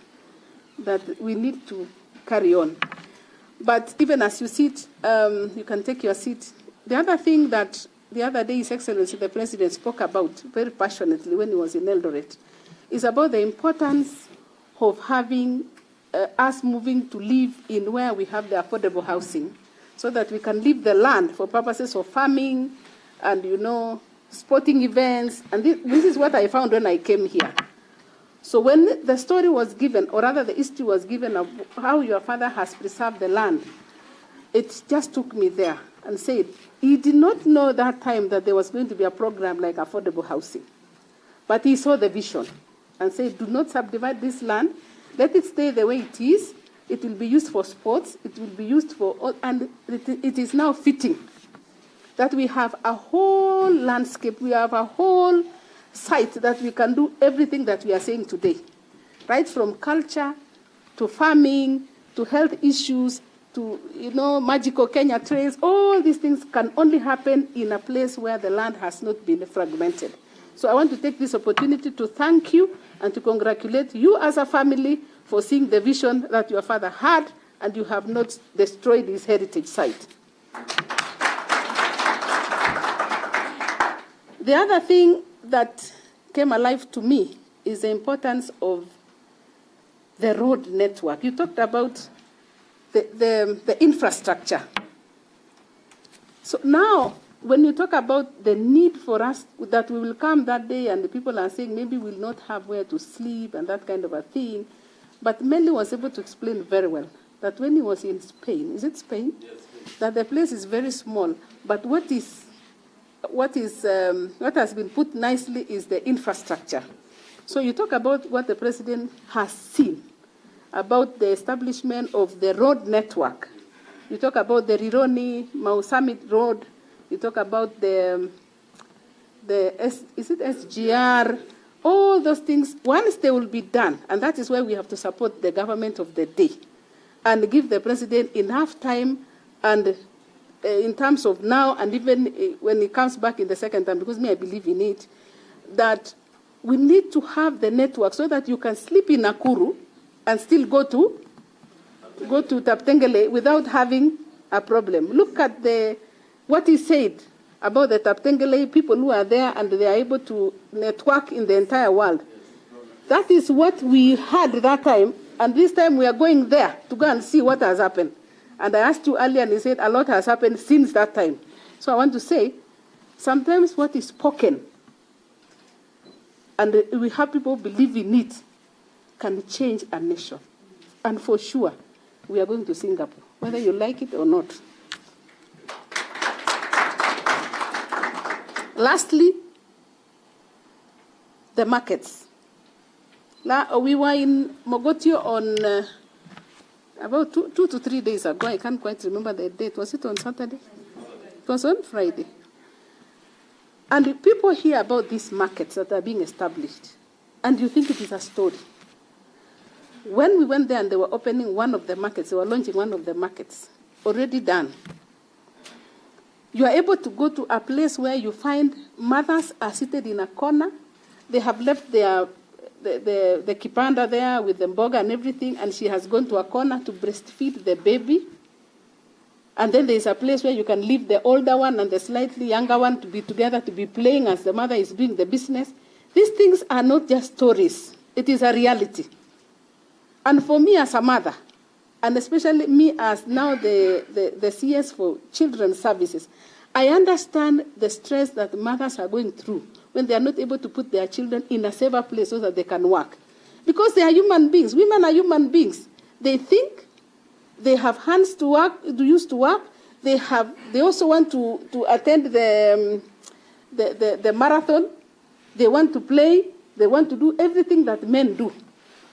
that we need to carry on. But even as you sit, you can take your seat. The other thing that the other day His Excellency the President spoke about very passionately when he was in Eldoret is about the importance of having us moving to live in where we have the affordable housing, so that we can leave the land for purposes of farming and, sporting events. And this is what I found when I came here. So when the story was given, or rather the history was given of how your father has preserved the land, it just took me there and said, he did not know that time that there was going to be a program like affordable housing. But he saw the vision and said, do not subdivide this land. Let it stay the way it is. It will be used for sports. It will be used for, and it is now fitting that we have a whole landscape. We have a whole site that we can do everything that we are saying today, right from culture to farming to health issues to magical Kenya trails. All these things can only happen in a place where the land has not been fragmented. So I want to take this opportunity to thank you and to congratulate you as a family for seeing the vision that your father had, and you have not destroyed his heritage site. The other thing that came alive to me is the importance of the road network. You talked about the infrastructure. So now, when you talk about the need for us, that we will come that day and the people are saying maybe we'll not have where to sleep and that kind of a thing, but Melly was able to explain very well that when he was in Spain, is it Spain? Yes, that the place is very small, but what has been put nicely is the infrastructure. So you talk about what the president has seen, about the establishment of the road network. You talk about the Rironi Mau Summit Road. You talk about is it SGR? All those things, once they will be done, and that is why we have to support the government of the day and give the president enough time, and in terms of now and even when he comes back in the second time, because I believe in it, that we need to have the network so that you can sleep in Nakuru and still go to Taptengele without having a problem. Look at what he said about the Taptengele people who are there and they are able to network in the entire world. That is what we had that time, and this time we are going there to go and see what has happened. And I asked you earlier and he said a lot has happened since that time. So I want to say, sometimes what is spoken and we have people believe in it can change a nation. And for sure, we are going to Singapore, whether you like it or not. Lastly, the markets. Now, we were in Mogotio on about 2 to 3 days ago. I can't quite remember the date. Was it on Saturday? It was on Friday. And people hear about these markets that are being established, and you think it is a story. When we went there and they were opening one of the markets, they were launching one of the markets, already done. You are able to go to a place where you find mothers are seated in a corner. They have left the kipanda there with the mboga and everything, and she has gone to a corner to breastfeed the baby. And then there is a place where you can leave the older one and the slightly younger one to be together, to be playing as the mother is doing the business. These things are not just stories. It is a reality. And for me as a mother, and especially me as now the CS for Children's Services, I understand the stress that mothers are going through when they are not able to put their children in a safer place so that they can work. Because they are human beings. Women are human beings. They think, they have hands to work, to use to work. They also want to attend the marathon. They want to play. They want to do everything that men do.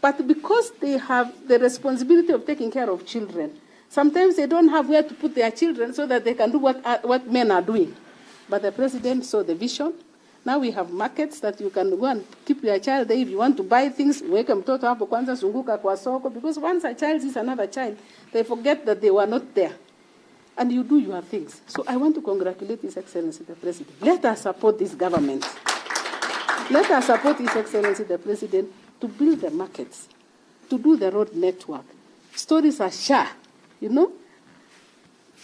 But because they have the responsibility of taking care of children, sometimes they don't have where to put their children so that they can do what men are doing. But the president saw the vision. Now we have markets that you can go and keep your child there. If you want to buy things, weka mtoto hapo kwanza, zunguka kwa soko, because once a child is another child, they forget that they were not there. And you do your things. So I want to congratulate His Excellency the President. Let us support this government. Let us support His Excellency the President to build the markets, to do the road network. Stories are sure, you know.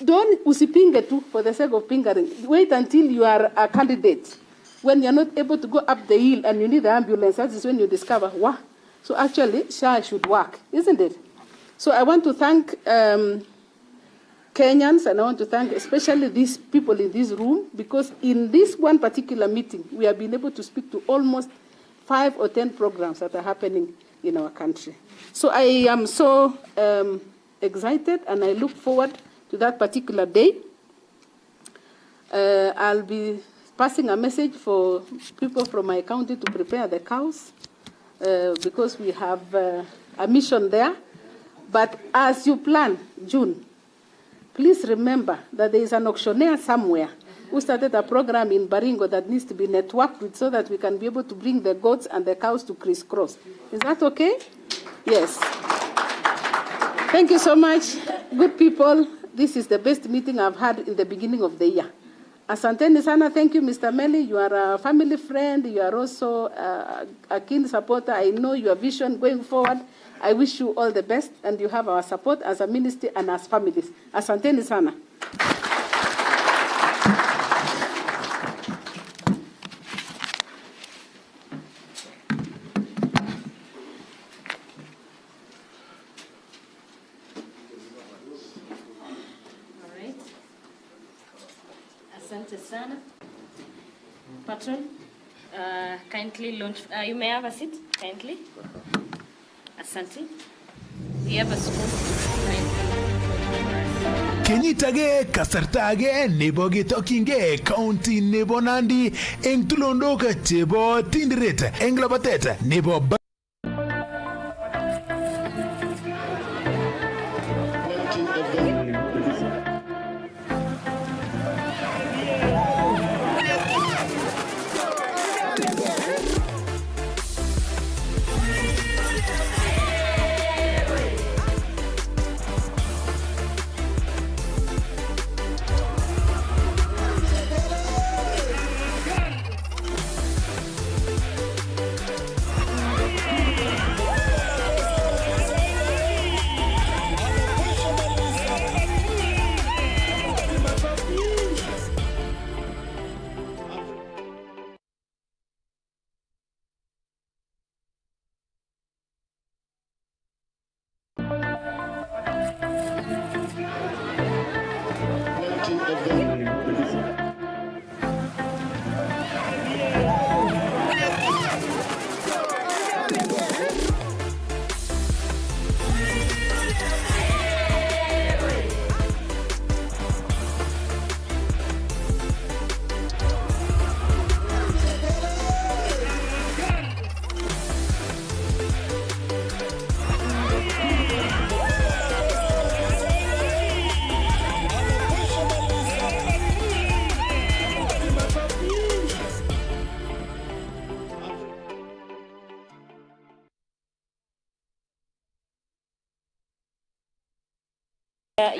Don't usipinge tu for the sake of pingering. Wait until you are a candidate. When you're not able to go up the hill and you need the ambulance, that is when you discover, wow. So actually, SHA should work, isn't it? So I want to thank Kenyans, and I want to thank especially these people in this room, because in this one particular meeting, we have been able to speak to almost 5 or 10 programs that are happening in our country. So I am so excited, and I look forward to that particular day. I'll be passing a message for people from my county to prepare the cows, because we have a mission there. But as you plan, June, please remember that there is an auctioneer somewhere who started a program in Baringo that needs to be networked with so that we can be able to bring the goats and the cows to crisscross. Is that okay? Yes. Thank you so much. Good people, this is the best meeting I've had in the beginning of the year. Asanteni sana. Thank you, Mr. Meli. You are a family friend. You are also a keen supporter. I know your vision going forward. I wish you all the best, and you have our support as a ministry and as families. Asanteni sana. Asante sana. Patron, kindly launch. You may have a seat, kindly. Asante. We have a spoon. Kenyitage kasartage nebo getokyinge county nebo Nandi eng tulondok chebo Tinderet eng labatet nebo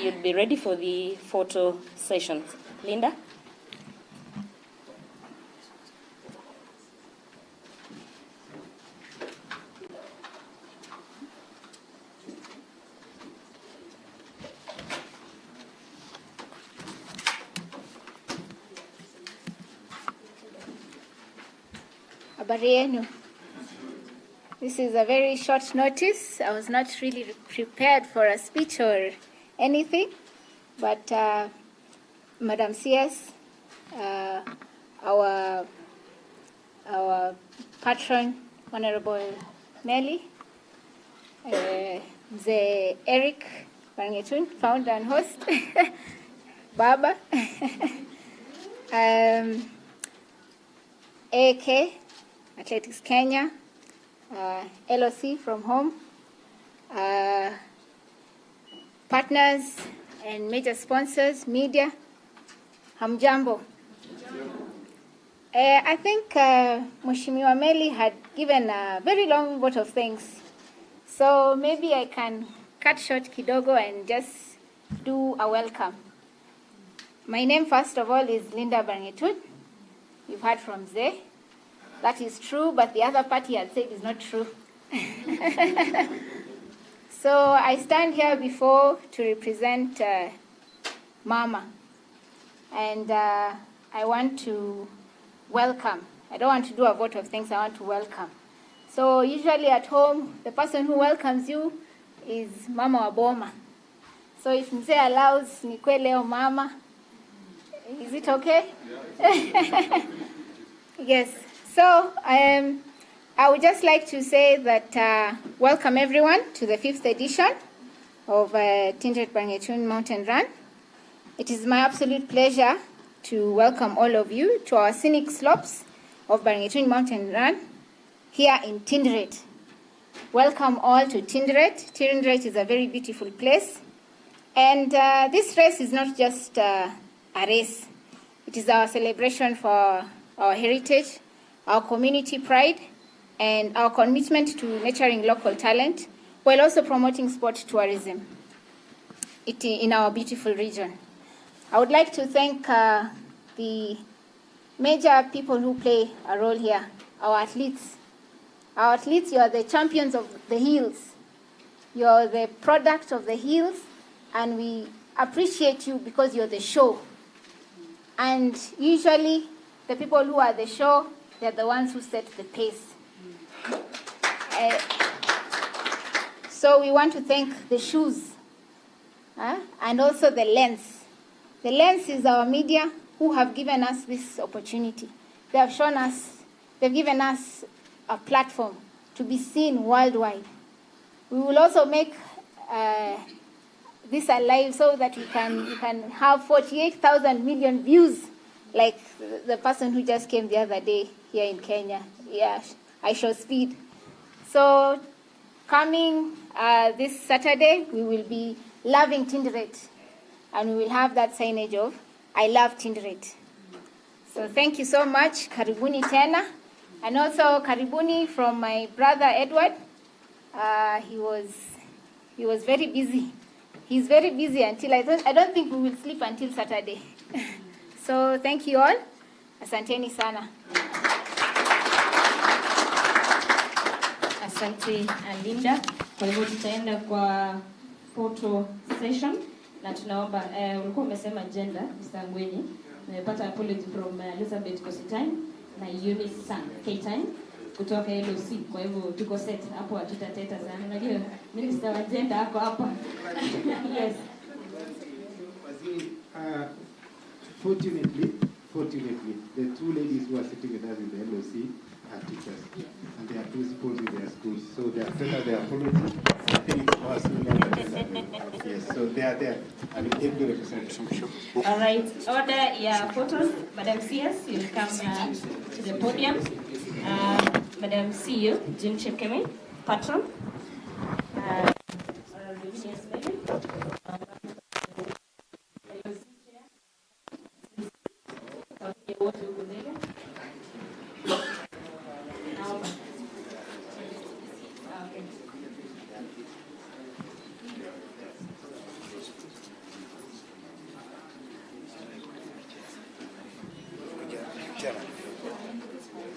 You'll be ready for the photo sessions. Linda? Habari yenu. This is a very short notice. I was not really prepared for a speech or anything, but Madam CS, our patron, Honorable Nelly, the Eric Barngetuny, founder and host, Baba, AK, Athletics Kenya, LOC from home, partners and major sponsors, media, hamjambo. I think Mheshimiwa Meli had given a very long vote of thanks, so maybe I can cut short kidogo and just do a welcome. My name, first of all, is Linda Barngetuny. You've heard from Zay. That is true, but the other part he had said is not true. So I stand here before to represent Mama, and I want to welcome. I don't want to do a vote of thanks, I want to welcome. So usually at home, the person who welcomes you is Mama Waboma. So if Mzee allows nikwe leo Mama, is it okay? Yeah. Yes. So I would just like to say that welcome everyone to the 5th edition of Tinderet Barngetuny Mountain Run. It is my absolute pleasure to welcome all of you to our scenic slopes of Barngetuny Mountain Run here in Tinderet. Welcome all to Tinderet. Tinderet is a very beautiful place. And this race is not just a race. It is our celebration for our heritage, our community pride, and our commitment to nurturing local talent, while also promoting sport tourism in our beautiful region. I would like to thank the the major people who play a role here, our athletes. Our athletes, you are the champions of the hills. You are the product of the hills, and we appreciate you because you're the show. And usually, the people who are the show, they're the ones who set the pace. So we want to thank the shoes and also the lens. The lens is our media who have given us this opportunity. They have shown us, they've given us a platform to be seen worldwide. We will also make this alive so that you can have 48,000 million views, like the person who just came the other day here in Kenya. Yeah, I show speed. So coming this Saturday, we will be loving Tinderet, and we will have that signage of I love Tinderet. So thank you so much. Karibuni tena. And also karibuni from my brother Edward. He was very busy. He's very busy until I don't think we will sleep until Saturday. So thank you all. Asanteni sana. Asante Linda. Kwa hivyo tutaenda kwa photo session na tunaomba ulikuwa umesema gender Mr. Ngwenyi. Nimepata apology from Elizabeth Kositine na Eunice Sang K-Time kutoka LOC. Kwa hivyo tuko set hapo, hatutateta sana. Unajua minister wa gender hako hapa. Yes. Fortunately, the two ladies who are sitting with us in the LOC are teachers, and they are principals in their schools. So they have sent out their apology. I think it's personal. Yes, so they are there. I mean, able to represent. All right. Order your photos. Madam CS, you'll come to the podium. Madam CEO, Jim Chepkemei, patron.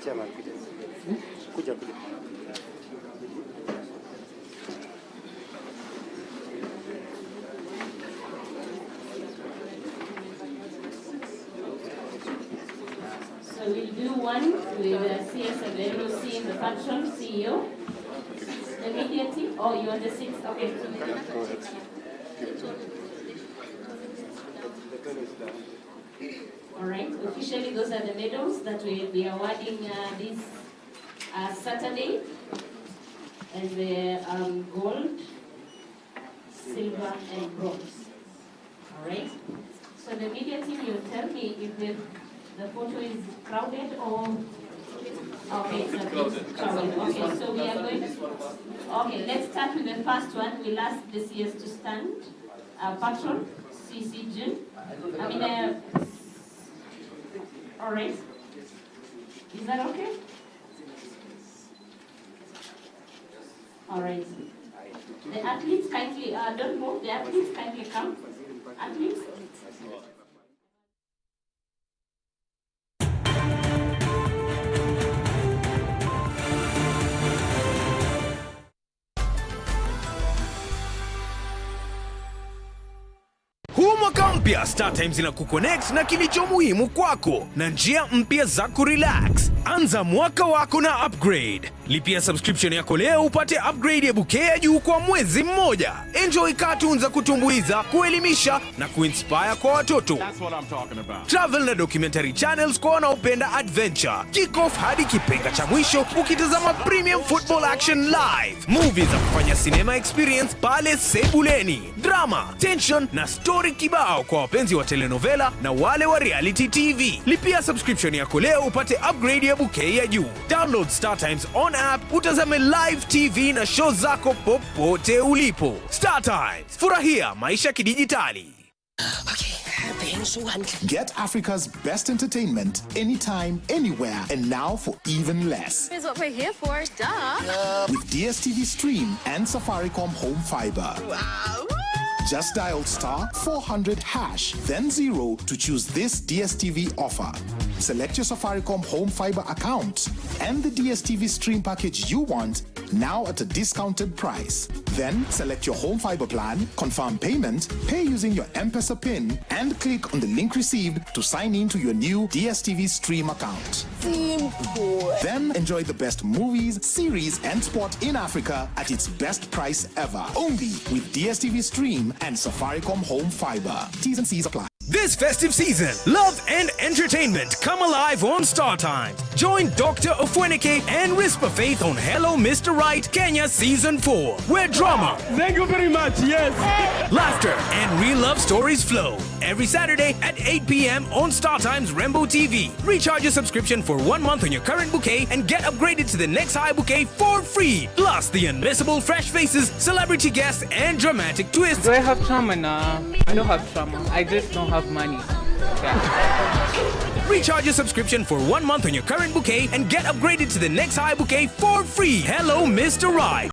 Chairman, kuja. So we'll do one with CS and the LOC and the patron CEO. The media team. Oh, you want the six? Okay. Go ahead. All right. Officially, those are the medals that we'll be awarding this Saturday, and the gold, silver, and bronze. All right. So the media team, you tell me if the photo is crowded or okay, it's a bit crowded. Okay, so we are going to. Okay, let's start with the first one. We'll ask the CS to stand. Patron, CC June. I mean. All right. Is that okay? All right. The athletes kindly, don't move. The athletes kindly come. Athletes. Huu mwaka mpya StarTimes inakuconnect na kilicho muhimu kwako na njia mpya za kurelax. Anza mwaka wako na upgrade. Lipia subscription yako leo upate upgrade ya bouquet ya juu kwa mwezi mmoja. Enjoy cartoons za kutumbuiza, kuelimisha na kuinspire kwa watoto. That's what I'm talking about. Travel na documentary channels kwa wanaopenda adventure. Kick off hadi kipenga cha mwisho ukitazama premium football action live. Movies za kufanya cinema experience pale sebuleni. Drama, tension na story kibao kwa wapenzi wa telenovela na wale wa reality TV. Lipia subscription yako leo upate upgrade ya bouquet ya juu. Download StarTimes on app, utazame live TV na show zako popote ulipo. StarTimes, furahia maisha kidijitali. Get Africa's best entertainment anytime, anywhere, and now for even less. Here's what we're here for, duh. With DSTV Stream and Safaricom Home Fiber. Wow. Just dial *400# then 0 to choose this DSTV offer. Select your Safaricom Home Fiber account and the DSTV stream package you want, now at a discounted price. Then select your home fiber plan, confirm payment, pay using your M-Pesa PIN, and click on the link received to sign in to your new DSTV stream account. Simple. Then enjoy the best movies, series, and sport in Africa at its best price ever. Only with DSTV Stream and Safaricom Home Fiber. T's and C's apply. This festive season, love and entertainment come alive on Star Times. Join Dr. Ofweneke and Rispa Faith on Hello Mr. Right Kenya Season 4, where drama, thank you very much, yes, laughter and real love stories flow. Every Saturday at 8 p.m. on Star Times Rainbow TV. Recharge your subscription for 1 month on your current bouquet and get upgraded to the next high bouquet for free. Plus the unmissable fresh faces, celebrity guests, and dramatic twists. Do I have trauma now? I don't have trauma. I just don't have money. Yeah. Recharge your subscription for 1 month on your current bouquet and get upgraded to the next high bouquet for free. Hello, Mr. Right.